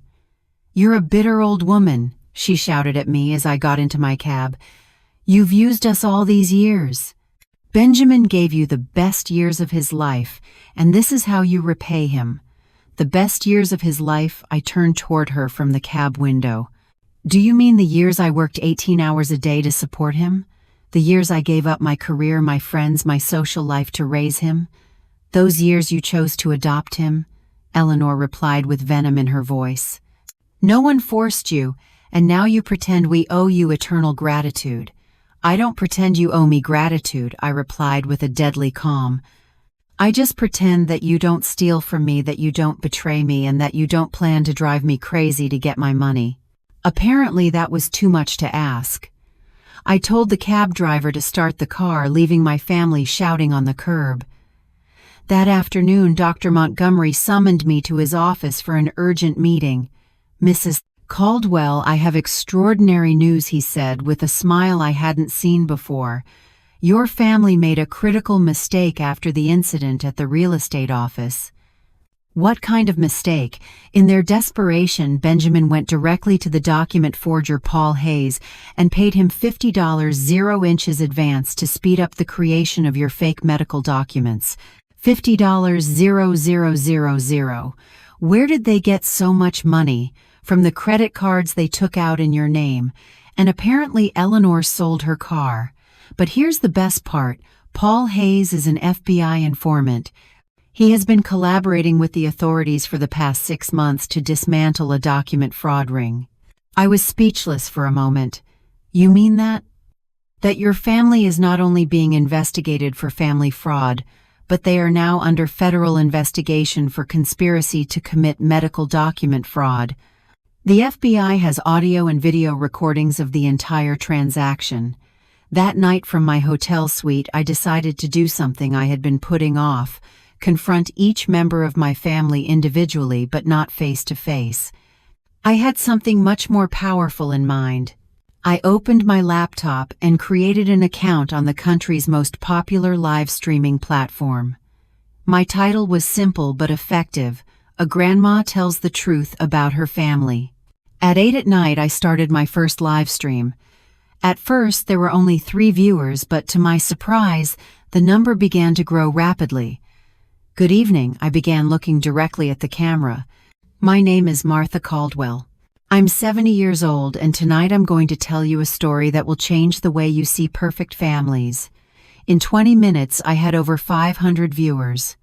You're a bitter old woman, she shouted at me as I got into my cab. You've used us all these years. Benjamin gave you the best years of his life, and this is how you repay him. The best years of his life? I turned toward her from the cab window. Do you mean the years I worked 18 hours a day to support him? The years I gave up my career, my friends, my social life to raise him? Those years you chose to adopt him? Eleanor replied with venom in her voice. No one forced you, and now you pretend we owe you eternal gratitude. I don't pretend you owe me gratitude, I replied with a deadly calm. I just pretend that you don't steal from me, that you don't betray me, and that you don't plan to drive me crazy to get my money. Apparently that was too much to ask. I told the cab driver to start the car, leaving my family shouting on the curb. That afternoon, Dr. Montgomery summoned me to his office for an urgent meeting. Mrs. Caldwell, I have extraordinary news, he said with a smile I hadn't seen before. Your family made a critical mistake after the incident at the real estate office. What kind of mistake? In their desperation, Benjamin went directly to the document forger Paul Hayes and paid him $50 0 inches advance to speed up the creation of your fake medical documents. $50 000. Where did they get so much money? From the credit cards they took out in your name. And apparently Eleanor sold her car. But here's the best part. Paul Hayes is an FBI informant. He has been collaborating with the authorities for the past 6 months to dismantle a document fraud ring. I was speechless for a moment. You mean that? That your family is not only being investigated for family fraud, but they are now under federal investigation for conspiracy to commit medical document fraud. The FBI has audio and video recordings of the entire transaction. That night from my hotel suite, I decided to do something I had been putting off. Confront each member of my family individually but not face to face. I had something much more powerful in mind. I opened my laptop and created an account on the country's most popular live streaming platform. My title was simple but effective: A Grandma Tells the Truth About Her Family. At 8 at night, I started my first live stream. At first, there were only 3 viewers, but to my surprise, the number began to grow rapidly. Good evening, I began, looking directly at the camera. My name is Martha Caldwell. I'm 70 years old, and tonight I'm going to tell you a story that will change the way you see perfect families. In 20 minutes, I had over 500 viewers.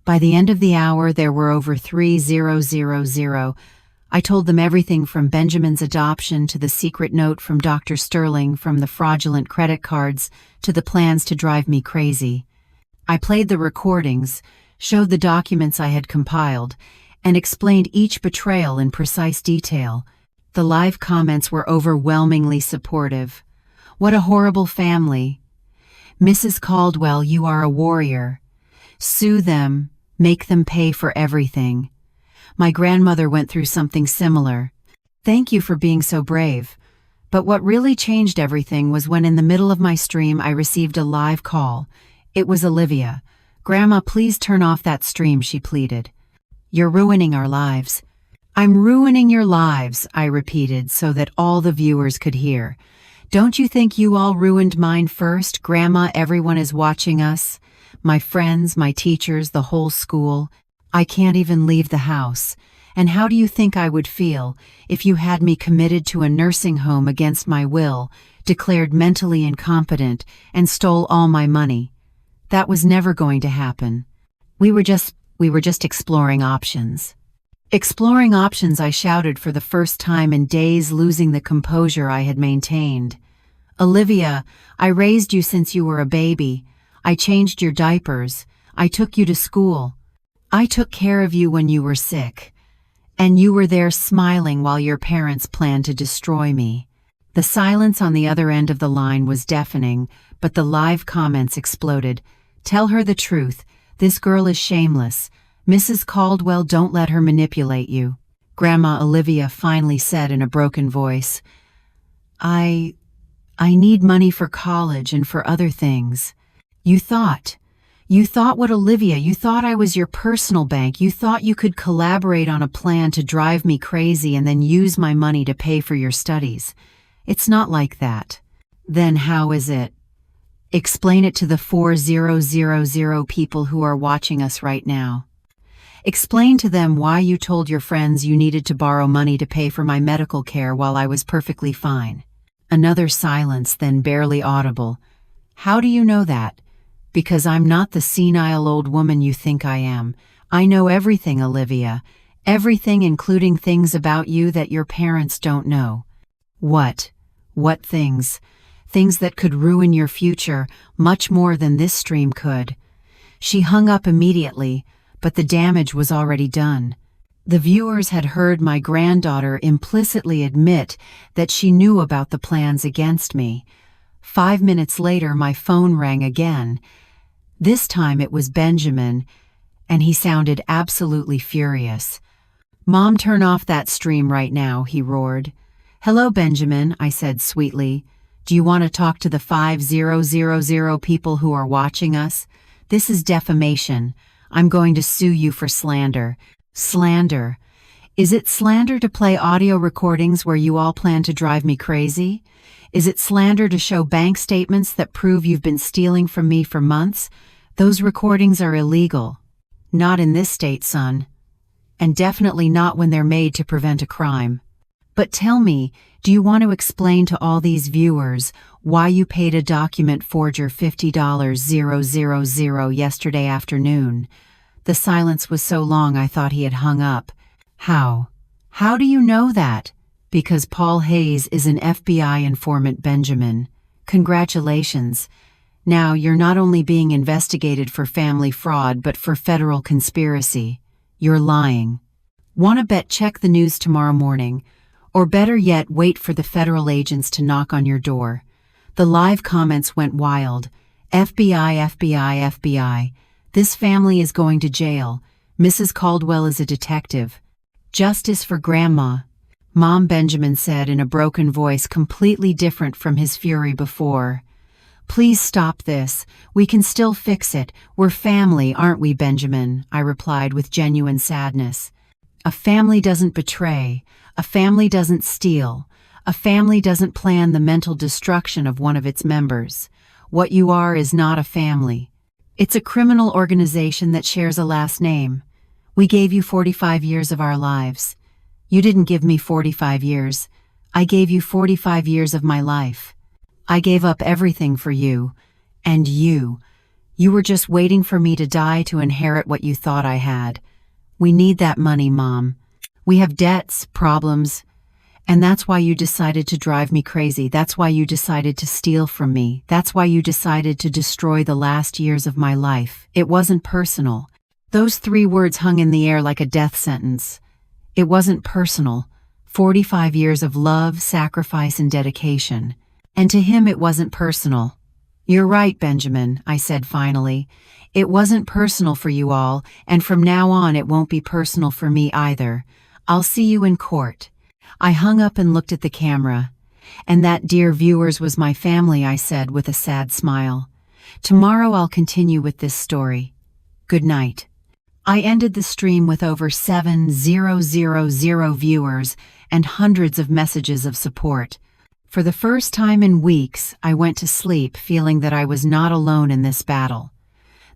By the end of the hour, there were over 3,000. I told them everything from Benjamin's adoption to the secret note from Dr. Sterling, from the fraudulent credit cards to the plans to drive me crazy. I played the recordings, showed the documents I had compiled, and explained each betrayal in precise detail. The live comments were overwhelmingly supportive. What a horrible family. Mrs. Caldwell, you are a warrior. Sue them, make them pay for everything. My grandmother went through something similar. Thank you for being so brave. But what really changed everything was when in the middle of my stream I received a live call. It was Olivia. Grandma, please turn off that stream, she pleaded. You're ruining our lives. I'm ruining your lives, I repeated so that all the viewers could hear. Don't you think you all ruined mine first? Grandma, everyone is watching us. My friends, my teachers, the whole school. I can't even leave the house. And how do you think I would feel if you had me committed to a nursing home against my will, declared mentally incompetent, and stole all my money? That was never going to happen. We were just exploring options. Exploring options, I shouted for the first time in days, losing the composure I had maintained. Olivia, I raised you since you were a baby. I changed your diapers. I took you to school. I took care of you when you were sick. And you were there smiling while your parents planned to destroy me. The silence on the other end of the line was deafening, but the live comments exploded. Tell her the truth. This girl is shameless. Mrs. Caldwell, don't let her manipulate you. Grandma Olivia finally said in a broken voice, I need money for college and for other things. You thought what, Olivia? You thought I was your personal bank. You thought you could collaborate on a plan to drive me crazy and then use my money to pay for your studies. It's not like that. Then how is it? Explain it to the 4000 people who are watching us right now. Explain to them why you told your friends you needed to borrow money to pay for my medical care while I was perfectly fine. Another silence, then barely audible. How do you know that? Because I'm not the senile old woman you think I am. I know everything, Olivia. Everything, including things about you that your parents don't know. What? What things? Things that could ruin your future much more than this stream could. She hung up immediately, but the damage was already done. The viewers had heard my granddaughter implicitly admit that she knew about the plans against me. 5 minutes later, my phone rang again. This time it was Benjamin, and he sounded absolutely furious. Mom, turn off that stream right now, he roared. Hello, Benjamin, I said sweetly. Do you want to talk to the 5000 people who are watching us? This is defamation. I'm going to sue you for slander. Slander? Is it slander to play audio recordings where you all plan to drive me crazy? Is it slander to show bank statements that prove you've been stealing from me for months? Those recordings are illegal. Not in this state, son. And definitely not when they're made to prevent a crime. But tell me, do you want to explain to all these viewers why you paid a document forger $50,000 yesterday afternoon? The silence was so long I thought he had hung up. How? How do you know that? Because Paul Hayes is an FBI informant, Benjamin. Congratulations. Now you're not only being investigated for family fraud but for federal conspiracy. You're lying. Want to bet? Check the news tomorrow morning. Or better yet, wait for the federal agents to knock on your door. The live comments went wild. FBI, FBI, FBI. This family is going to jail. Mrs. Caldwell is a detective. Justice for Grandma. Mom, Benjamin said in a broken voice completely different from his fury before. Please stop this. We can still fix it. We're family, aren't we, Benjamin? I replied with genuine sadness. A family doesn't betray. A family doesn't steal. A family doesn't plan the mental destruction of one of its members. What you are is not a family. It's a criminal organization that shares a last name. We gave you 45 years of our lives. You didn't give me 45 years. I gave you 45 years of my life. I gave up everything for you. And you. You were just waiting for me to die to inherit what you thought I had. We need that money, Mom. We have debts, problems, and that's why you decided to drive me crazy. That's why you decided to steal from me. That's why you decided to destroy the last years of my life. It wasn't personal. Those 3 words hung in the air like a death sentence. It wasn't personal. 45 years of love, sacrifice, and dedication. And to him it wasn't personal. "You're right, Benjamin," I said finally. "It wasn't personal for you all, and from now on it won't be personal for me either. I'll see you in court." I hung up and looked at the camera. "And that, dear viewers, was my family," I said with a sad smile. "Tomorrow I'll continue with this story. Good night." I ended the stream with over 7,000 viewers and hundreds of messages of support. For the first time in weeks, I went to sleep feeling that I was not alone in this battle.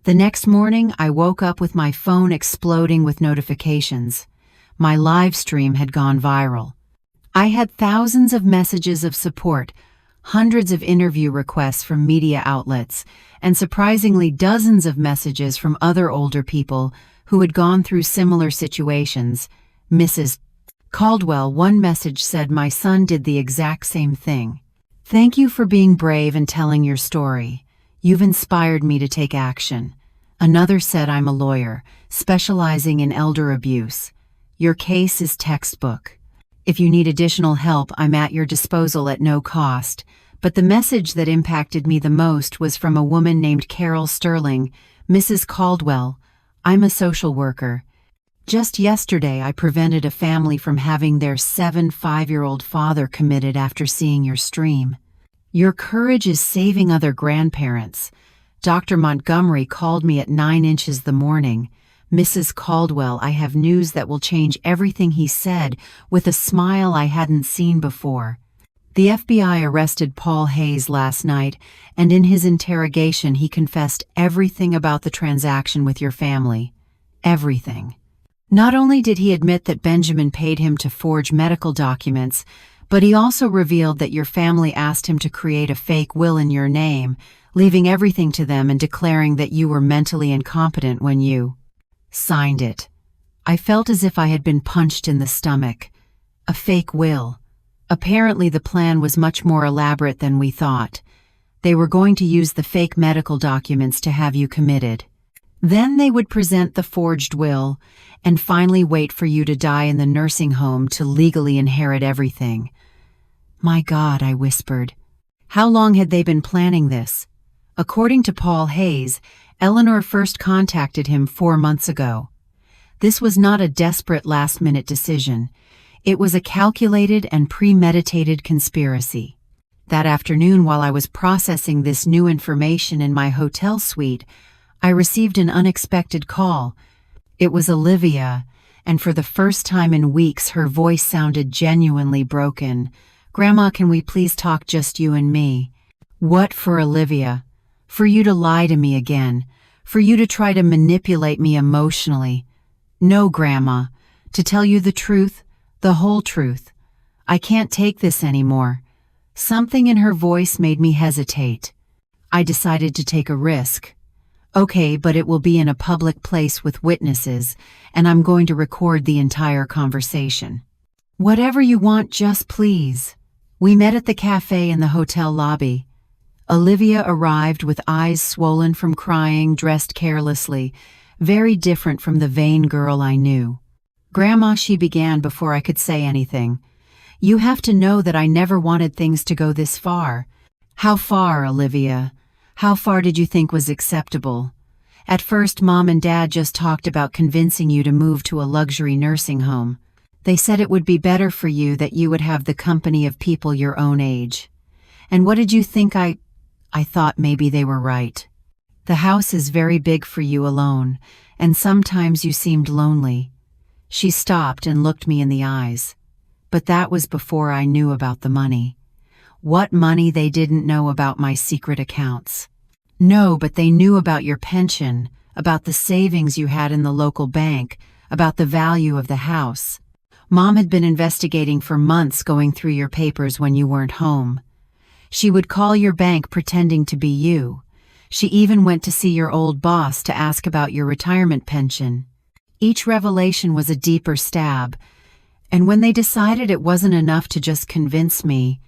The next morning, I woke up with my phone exploding with notifications. My live stream had gone viral. I had thousands of messages of support, hundreds of interview requests from media outlets, and surprisingly dozens of messages from other older people who had gone through similar situations. Mrs. Caldwell, one message said, "My son did the exact same thing. Thank you for being brave and telling your story. You've inspired me to take action." Another said, "I'm a lawyer, specializing in elder abuse. Your case is textbook. If you need additional help, I'm at your disposal at no cost." But the message that impacted me the most was from a woman named Carol Sterling. "Mrs. Caldwell, I'm a social worker. Just yesterday I prevented a family from having their 5-year-old father committed after seeing your stream. Your courage is saving other grandparents. Dr. Montgomery called me at 9 inches the morning. Mrs. Caldwell, I have news that will change everything," he said, with a smile I hadn't seen before. The FBI arrested Paul Hayes last night, and in his interrogation he confessed everything about the transaction with your family. Everything. Not only did he admit that Benjamin paid him to forge medical documents, but he also revealed that your family asked him to create a fake will in your name, leaving everything to them and declaring that you were mentally incompetent when you signed it. I felt as if I had been punched in the stomach. A fake will. Apparently the plan was much more elaborate than we thought. They were going to use the fake medical documents to have you committed. Then they would present the forged will, and finally wait for you to die in the nursing home to legally inherit everything. "My God," I whispered. How long had they been planning this? According to Paul Hayes, Eleanor first contacted him 4 months ago. This was not a desperate last-minute decision. It was a calculated and premeditated conspiracy. That afternoon, while I was processing this new information in my hotel suite, I received an unexpected call. It was Olivia, and for the first time in weeks her voice sounded genuinely broken. "Grandma, can we please talk, just you and me?" What for, Olivia? For you to lie to me again, for you to try to manipulate me emotionally. No, Grandma, to tell you the truth, the whole truth. I can't take this anymore. Something in her voice made me hesitate. I decided to take a risk. "Okay, but it will be in a public place with witnesses, and I'm going to record the entire conversation." "Whatever you want, just please." We met at the cafe in the hotel lobby. Olivia arrived with eyes swollen from crying, dressed carelessly, very different from the vain girl I knew. "Grandma," she began before I could say anything, "you have to know that I never wanted things to go this far." "How far, Olivia? How far did you think was acceptable? At first, Mom and Dad just talked about convincing you to move to a luxury nursing home. They said it would be better for you, that you would have the company of people your own age. And what did you think I thought maybe they were right. The house is very big for you alone, and sometimes you seemed lonely." She stopped and looked me in the eyes. But that was before I knew about the money. What money? They didn't know about my secret accounts. No, but they knew about your pension, about the savings you had in the local bank, about the value of the house. Mom had been investigating for months, going through your papers when you weren't home. She would call your bank pretending to be you. She even went to see your old boss to ask about your retirement pension. Each revelation was a deeper stab, and when they decided it wasn't enough to just convince me,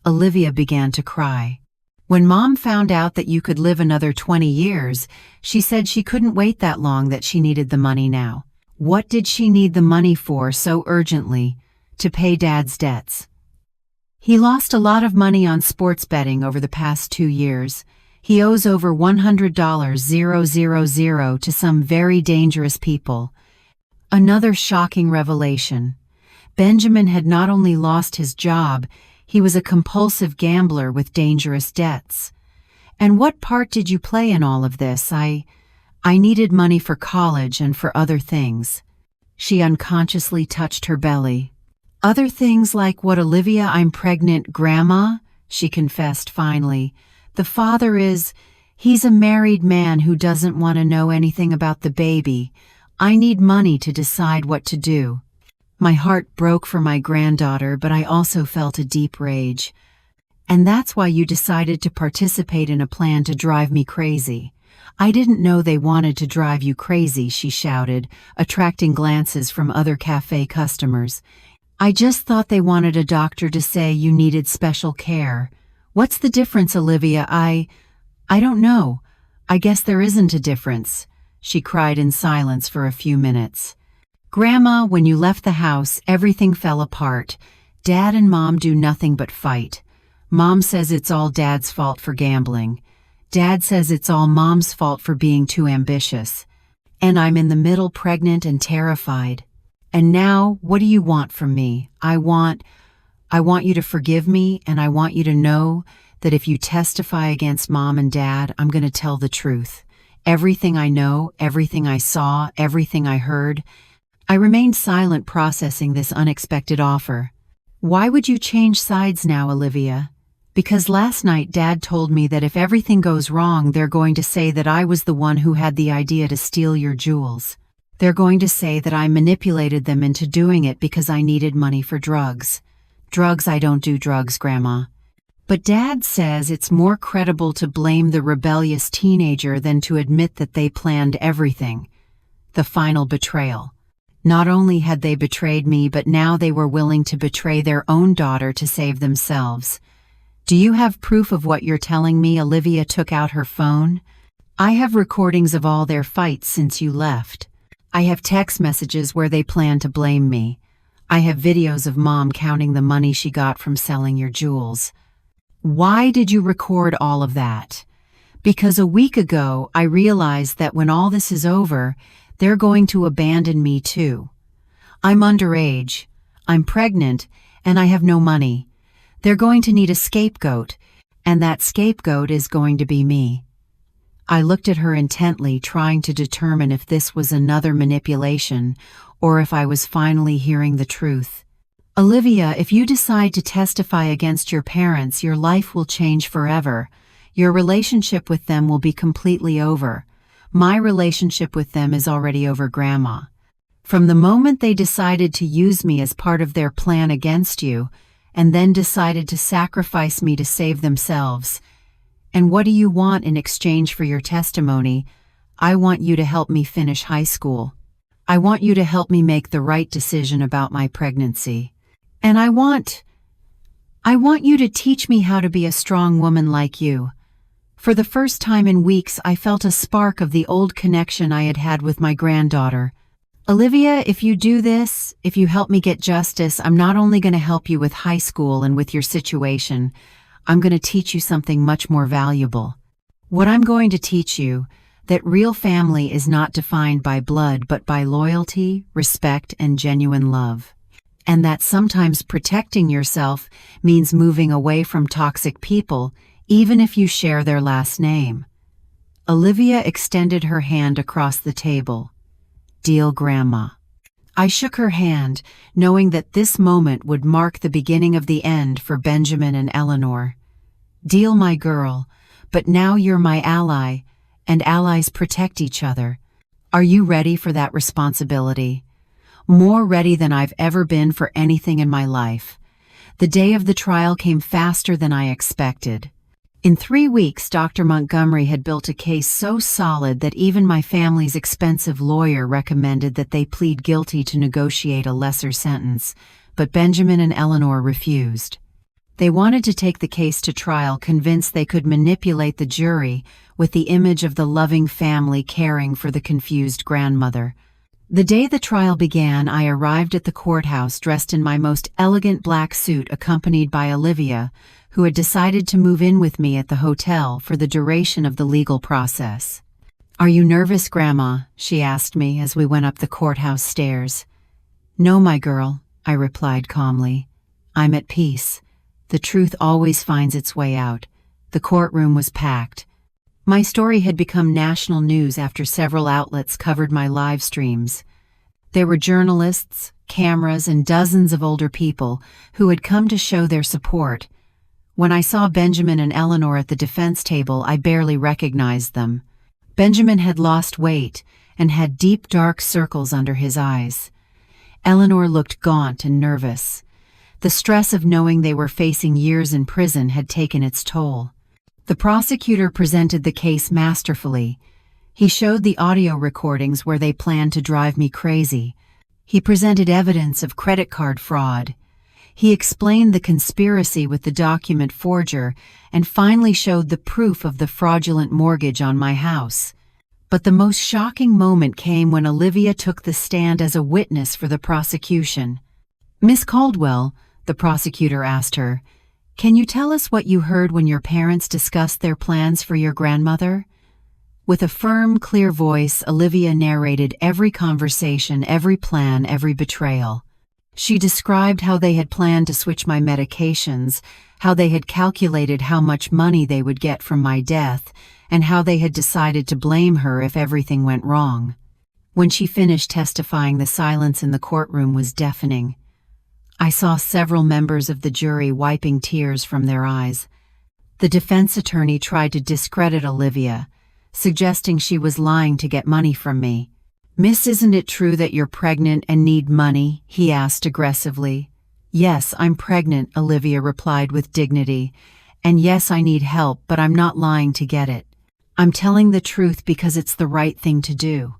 Olivia began to cry. When Mom found out that you could live another 20 years, she said she couldn't wait that long, that she needed the money now. What did she need the money for so urgently? To pay Dad's debts. He lost a lot of money on sports betting over the past 2 years. He owes over $100,000 to some very dangerous people. Another shocking revelation. Benjamin had not only lost his job, he was a compulsive gambler with dangerous debts. And what part did you play in all of this? I needed money for college and for other things. She unconsciously touched her belly. Other things like what, Olivia? I'm pregnant, Grandma, she confessed finally. The father he's a married man who doesn't want to know anything about the baby. I need money to decide what to do. My heart broke for my granddaughter, but I also felt a deep rage. And that's why you decided to participate in a plan to drive me crazy. I didn't know they wanted to drive you crazy, she shouted, attracting glances from other cafe customers. I just thought they wanted a doctor to say you needed special care. What's the difference, Olivia? I don't know. I guess there isn't a difference, she cried in silence for a few minutes. Grandma, when you left the house, everything fell apart. Dad and Mom do nothing but fight. Mom says it's all Dad's fault for gambling. Dad says it's all Mom's fault for being too ambitious. And I'm in the middle, pregnant and terrified. And now, what do you want from me? I want you to forgive me, and I want you to know that if you testify against Mom and Dad, I'm going to tell the truth. Everything I know, everything I saw, everything I heard. I remained silent, processing this unexpected offer. Why would you change sides now, Olivia? Because last night Dad told me that if everything goes wrong, they're going to say that I was the one who had the idea to steal your jewels. They're going to say that I manipulated them into doing it because I needed money for drugs. Drugs? I don't do drugs, Grandma. But Dad says it's more credible to blame the rebellious teenager than to admit that they planned everything. The final betrayal. Not only had they betrayed me, but now they were willing to betray their own daughter to save themselves. Do you have proof of what you're telling me? Olivia took out her phone. I have recordings of all their fights since you left. I have text messages where they plan to blame me. I have videos of Mom counting the money she got from selling your jewels. Why did you record all of that? Because a week ago I realized that when all this is over, they're going to abandon me too. I'm underage, I'm pregnant, and I have no money. They're going to need a scapegoat, and that scapegoat is going to be me. I looked at her intently, trying to determine if this was another manipulation or if I was finally hearing the truth. Olivia, if you decide to testify against your parents, your life will change forever. Your relationship with them will be completely over. My relationship with them is already over, Grandma. From the moment they decided to use me as part of their plan against you, and then decided to sacrifice me to save themselves. And what do you want in exchange for your testimony? I want you to help me finish high school. I want you to help me make the right decision about my pregnancy. And I want you to teach me how to be a strong woman like you. For the first time in weeks, I felt a spark of the old connection I had had with my granddaughter. Olivia, if you do this, if you help me get justice, I'm not only going to help you with high school and with your situation, I'm going to teach you something much more valuable. What I'm going to teach you, that real family is not defined by blood but by loyalty, respect, and genuine love. And that sometimes protecting yourself means moving away from toxic people, even if you share their last name. Olivia extended her hand across the table. Deal, Grandma. I shook her hand, knowing that this moment would mark the beginning of the end for Benjamin and Eleanor. Deal, my girl, but now you're my ally, and allies protect each other. Are you ready for that responsibility? More ready than I've ever been for anything in my life. The day of the trial came faster than I expected. In 3 weeks, Dr. Montgomery had built a case so solid that even my family's expensive lawyer recommended that they plead guilty to negotiate a lesser sentence, but Benjamin and Eleanor refused. They wanted to take the case to trial, convinced they could manipulate the jury with the image of the loving family caring for the confused grandmother. The day the trial began, I arrived at the courthouse dressed in my most elegant black suit, accompanied by Olivia, who had decided to move in with me at the hotel for the duration of the legal process. "Are you nervous, Grandma?" she asked me as we went up the courthouse stairs. "No, my girl," I replied calmly. "I'm at peace. The truth always finds its way out." The courtroom was packed. My story had become national news after several outlets covered my live streams. There were journalists, cameras, and dozens of older people who had come to show their support. When I saw Benjamin and Eleanor at the defense table, I barely recognized them. Benjamin had lost weight and had deep dark circles under his eyes. Eleanor looked gaunt and nervous. The stress of knowing they were facing years in prison had taken its toll. The prosecutor presented the case masterfully. He showed the audio recordings where they planned to drive me crazy. He presented evidence of credit card fraud. He explained the conspiracy with the document forger and finally showed the proof of the fraudulent mortgage on my house. But the most shocking moment came when Olivia took the stand as a witness for the prosecution. "Miss Caldwell," the prosecutor asked her, "can you tell us what you heard when your parents discussed their plans for your grandmother?" With a firm, clear voice, Olivia narrated every conversation, every plan, every betrayal. She described how they had planned to switch my medications, how they had calculated how much money they would get from my death, and how they had decided to blame her if everything went wrong. When she finished testifying, the silence in the courtroom was deafening. I saw several members of the jury wiping tears from their eyes. The defense attorney tried to discredit Olivia, suggesting she was lying to get money from me. "Miss, isn't it true that you're pregnant and need money?" he asked aggressively. "Yes, I'm pregnant," Olivia replied with dignity. "And yes, I need help, but I'm not lying to get it. I'm telling the truth because it's the right thing to do."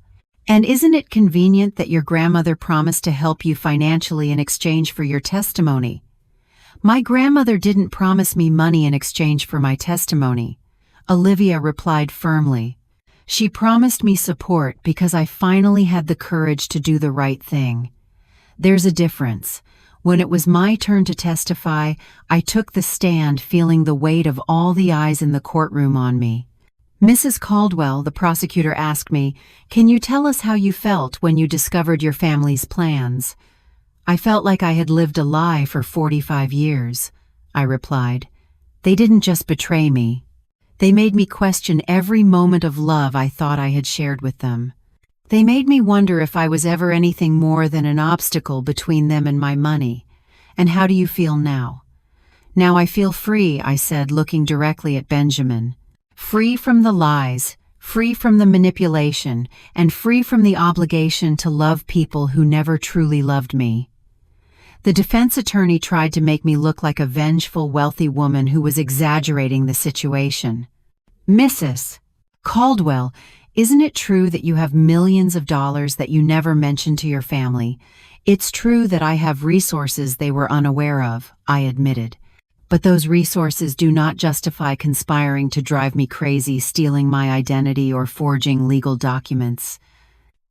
"And isn't it convenient that your grandmother promised to help you financially in exchange for your testimony?" "My grandmother didn't promise me money in exchange for my testimony," Olivia replied firmly. "She promised me support because I finally had the courage to do the right thing. There's a difference. When it was my turn to testify, I took the stand feeling the weight of all the eyes in the courtroom on me." "Mrs. Caldwell," the prosecutor asked me, "can you tell us how you felt when you discovered your family's plans?" "I felt like I had lived a lie for 45 years, I replied. "They didn't just betray me. They made me question every moment of love I thought I had shared with them. They made me wonder if I was ever anything more than an obstacle between them and my money. And how do you feel now?" "Now I feel free," I said, looking directly at Benjamin. "Free from the lies, free from the manipulation, and free from the obligation to love people who never truly loved me." The defense attorney tried to make me look like a vengeful, wealthy woman who was exaggerating the situation. "Mrs. Caldwell, isn't it true that you have millions of dollars that you never mentioned to your family?" "It's true that I have resources they were unaware of," I admitted. "But those resources do not justify conspiring to drive me crazy, stealing my identity, or forging legal documents."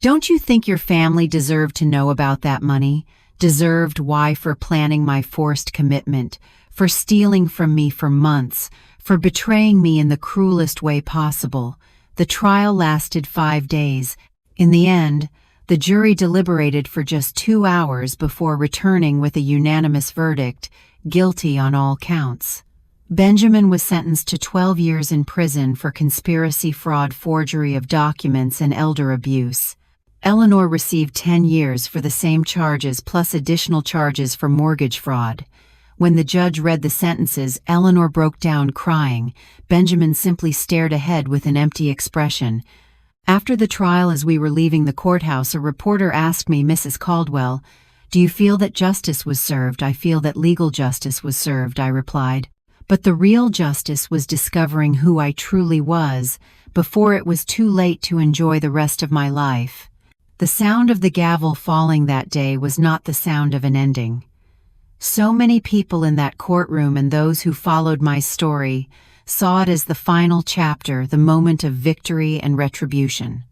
"Don't you think your family deserved to know about that money? Deserved why? For planning my forced commitment, for stealing from me for months, for betraying me in the cruelest way possible." The trial lasted 5 days. In the end, the jury deliberated for just 2 hours before returning with a unanimous verdict: guilty on all counts. Benjamin was sentenced to 12 years in prison for conspiracy, fraud, forgery of documents, and elder abuse. Eleanor received 10 years for the same charges plus additional charges for mortgage fraud. When the judge read the sentences, Eleanor broke down crying. Benjamin simply stared ahead with an empty expression. After the trial, as we were leaving the courthouse, a reporter asked me, "Mrs. Caldwell, do you feel that justice was served?" "I feel that legal justice was served," I replied. "But the real justice was discovering who I truly was before it was too late to enjoy the rest of my life." The sound of the gavel falling that day was not the sound of an ending. So many people in that courtroom and those who followed my story saw it as the final chapter, the moment of victory and retribution.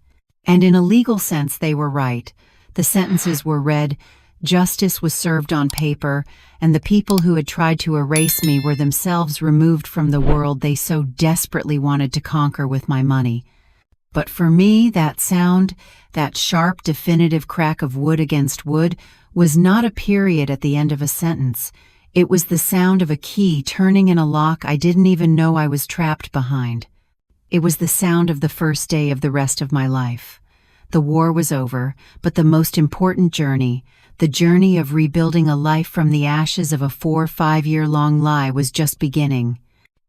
And in a legal sense, they were right. The sentences were read, justice was served on paper, and the people who had tried to erase me were themselves removed from the world they so desperately wanted to conquer with my money. But for me, that sound, that sharp, definitive crack of wood against wood, was not a period at the end of a sentence. It was the sound of a key turning in a lock I didn't even know I was trapped behind. It was the sound of the first day of the rest of my life. The war was over, but the most important journey, the journey of rebuilding a life from the ashes of a 4-5-year-long lie, was just beginning.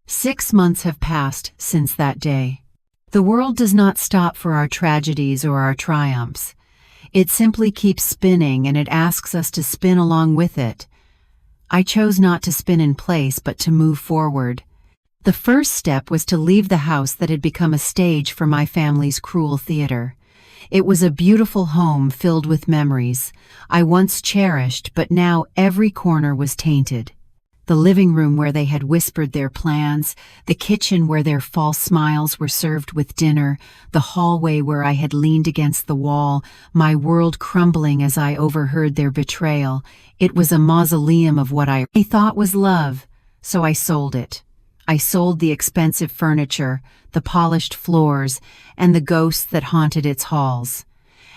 6 months have passed since that day. The world does not stop for our tragedies or our triumphs. It simply keeps spinning, and it asks us to spin along with it. I chose not to spin in place, but to move forward. The first step was to leave the house that had become a stage for my family's cruel theater. It was a beautiful home filled with memories I once cherished, but now every corner was tainted. The living room where they had whispered their plans, the kitchen where their false smiles were served with dinner, the hallway where I had leaned against the wall, my world crumbling as I overheard their betrayal. It was a mausoleum of what I thought was love, so I sold it. I sold the expensive furniture, the polished floors, and the ghosts that haunted its halls.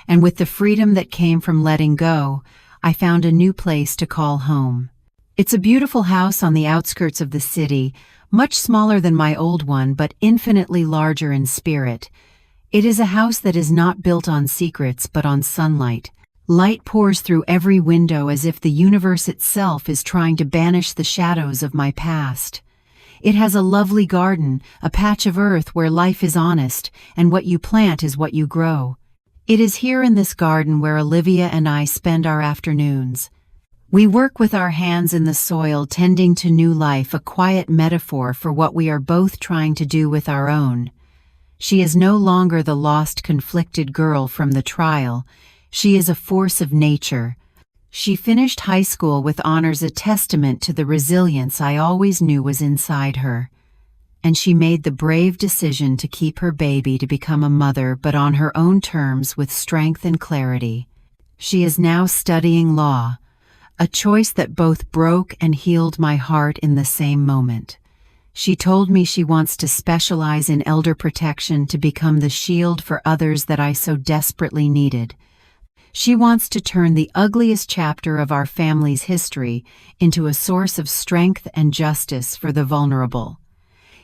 And with the freedom that came from letting go, I found a new place to call home. It's a beautiful house on the outskirts of the city, much smaller than my old one, but infinitely larger in spirit. It is a house that is not built on secrets, but on sunlight. Light pours through every window as if the universe itself is trying to banish the shadows of my past. It has a lovely garden, a patch of earth where life is honest, and what you plant is what you grow. It is here in this garden where Olivia and I spend our afternoons. We work with our hands in the soil, tending to new life, a quiet metaphor for what we are both trying to do with our own. She is no longer the lost, conflicted girl from the trial. She is a force of nature. She finished high school with honors, a testament to the resilience I always knew was inside her. And she made the brave decision to keep her baby, to become a mother, but on her own terms, with strength and clarity. She is now studying law, a choice that both broke and healed my heart in the same moment. She told me she wants to specialize in elder protection, to become the shield for others that I so desperately needed. She wants to turn the ugliest chapter of our family's history into a source of strength and justice for the vulnerable.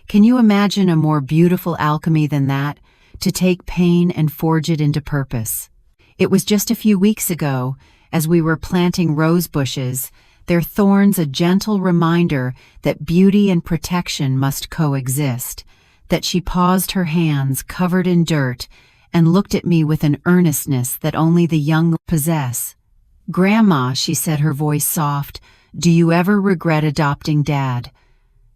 Can you imagine a more beautiful alchemy than that? To take pain and forge it into purpose. It was just a few weeks ago, as we were planting rose bushes, their thorns a gentle reminder that beauty and protection must coexist, that she paused, her hands covered in dirt, and looked at me with an earnestness that only the young possess. "Grandma," she said, her voice soft, "do you ever regret adopting Dad?"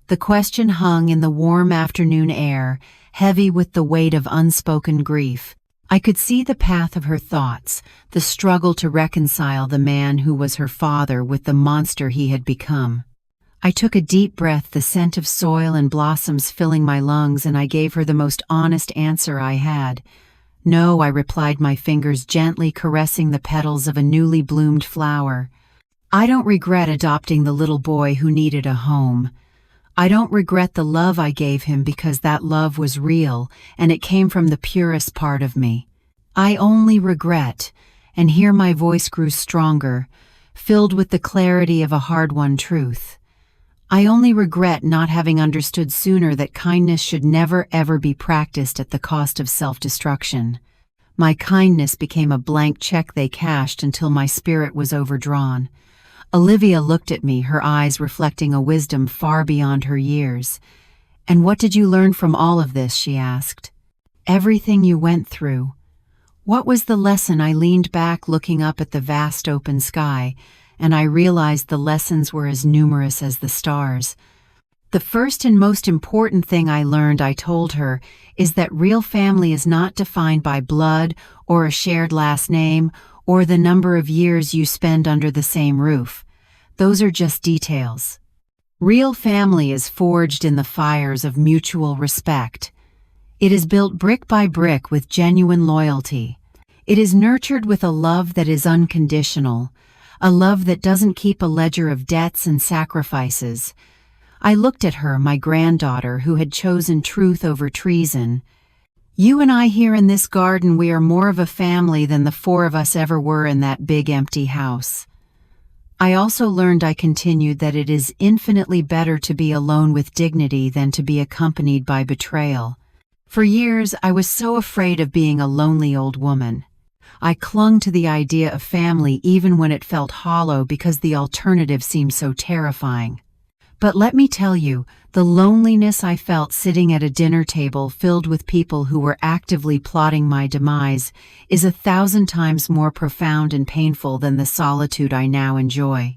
The question hung in the warm afternoon air, heavy with the weight of unspoken grief. I could see the path of her thoughts, the struggle to reconcile the man who was her father with the monster he had become. I took a deep breath, the scent of soil and blossoms filling my lungs, and I gave her the most honest answer I had. "No," I replied, my fingers gently caressing the petals of a newly bloomed flower. "I don't regret adopting the little boy who needed a home. I don't regret the love I gave him, because that love was real and it came from the purest part of me. I only regret," and here my voice grew stronger, filled with the clarity of a hard-won truth. "I only regret not having understood sooner that kindness should never ever be practiced at the cost of self-destruction. My kindness became a blank check they cashed until my spirit was overdrawn." Olivia looked at me, her eyes reflecting a wisdom far beyond her years. "And what did you learn from all of this?" she asked. "Everything you went through." What was the lesson? I leaned back, looking up at the vast open sky, and I realized the lessons were as numerous as the stars. "The first and most important thing I learned," I told her, "is that real family is not defined by blood or a shared last name or the number of years you spend under the same roof. Those are just details. Real family is forged in the fires of mutual respect. It is built brick by brick with genuine loyalty. It is nurtured with a love that is unconditional, a love that doesn't keep a ledger of debts and sacrifices. I looked at her, my granddaughter, who had chosen truth over treason. You and I here in this garden, we are more of a family than the four of us ever were in that big empty house. I also learned, I continued, that it is infinitely better to be alone with dignity than to be accompanied by betrayal. For years, I was so afraid of being a lonely old woman. I clung to the idea of family even when it felt hollow because the alternative seemed so terrifying. But let me tell you, the loneliness I felt sitting at a dinner table filled with people who were actively plotting my demise is 1,000 times more profound and painful than the solitude I now enjoy.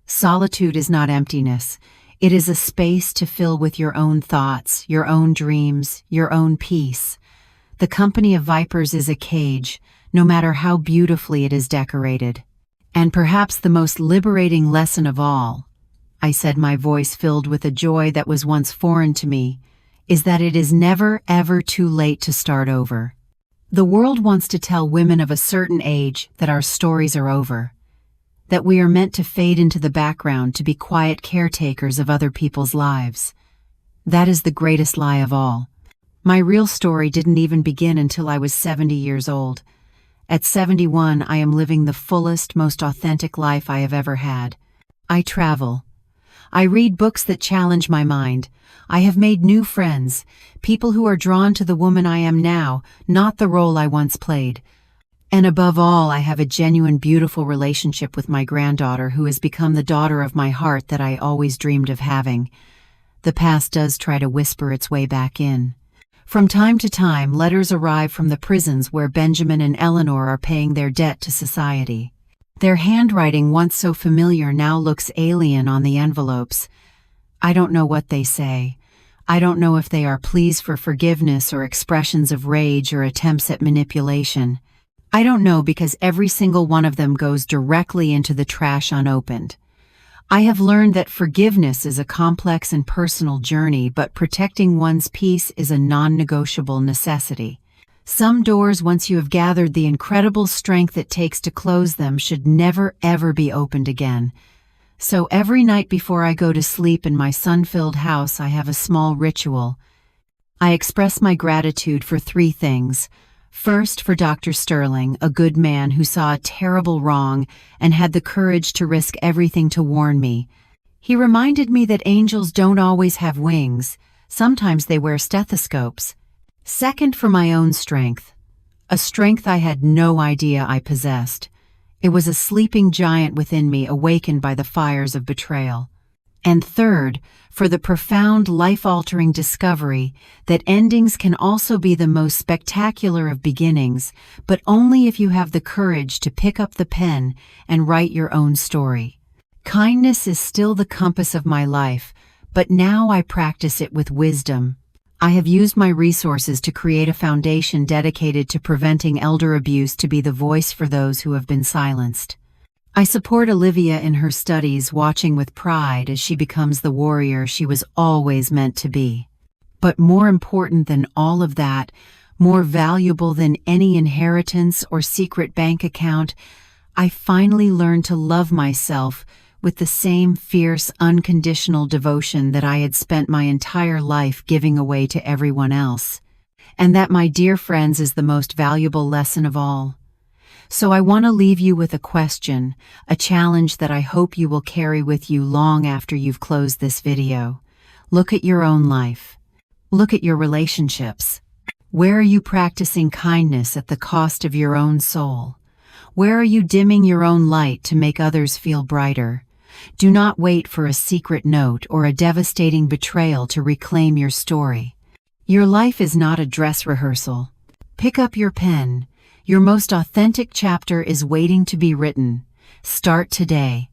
Solitude is not emptiness. It is a space to fill with your own thoughts, your own dreams, your own peace. The company of vipers is a cage, no matter how beautifully it is decorated. And perhaps the most liberating lesson of all, I said, my voice filled with a joy that was once foreign to me, is that it is never, ever too late to start over. The world wants to tell women of a certain age that our stories are over, that we are meant to fade into the background to be quiet caretakers of other people's lives. That is the greatest lie of all. My real story didn't even begin until I was 70 years old. At 71, I am living the fullest, most authentic life I have ever had. I travel. I read books that challenge my mind. I have made new friends, people who are drawn to the woman I am now, not the role I once played. And above all, I have a genuine, beautiful relationship with my granddaughter, who has become the daughter of my heart that I always dreamed of having. The past does try to whisper its way back in. From time to time, letters arrive from the prisons where Benjamin and Eleanor are paying their debt to society. Their handwriting, once so familiar, now looks alien on the envelopes. I don't know what they say. I don't know if they are pleas for forgiveness or expressions of rage or attempts at manipulation. I don't know, because every single one of them goes directly into the trash unopened. I have learned that forgiveness is a complex and personal journey, but protecting one's peace is a non-negotiable necessity. Some doors, once you have gathered the incredible strength it takes to close them, should never ever be opened again. So every night before I go to sleep in my sun-filled house, I have a small ritual. I express my gratitude for 3 things. First, for Dr. Sterling, a good man who saw a terrible wrong and had the courage to risk everything to warn me. He reminded me that angels don't always have wings. Sometimes they wear stethoscopes. Second, for my own strength, a strength I had no idea I possessed. It was a sleeping giant within me, awakened by the fires of betrayal. And third, for the profound, life-altering discovery that endings can also be the most spectacular of beginnings, but only if you have the courage to pick up the pen and write your own story. Kindness is still the compass of my life, but now I practice it with wisdom. I have used my resources to create a foundation dedicated to preventing elder abuse, to be the voice for those who have been silenced. I support Olivia in her studies, watching with pride as she becomes the warrior she was always meant to be. But more important than all of that, more valuable than any inheritance or secret bank account, I finally learned to love myself with the same fierce, unconditional devotion that I had spent my entire life giving away to everyone else. And that, my dear friends, is the most valuable lesson of all. So I want to leave you with a question, a challenge that I hope you will carry with you long after you've closed this video. Look at your own life. Look at your relationships. Where are you practicing kindness at the cost of your own soul? Where are you dimming your own light to make others feel brighter? Do not wait for a secret note or a devastating betrayal to reclaim your story. Your life is not a dress rehearsal. Pick up your pen. Your most authentic chapter is waiting to be written. Start today.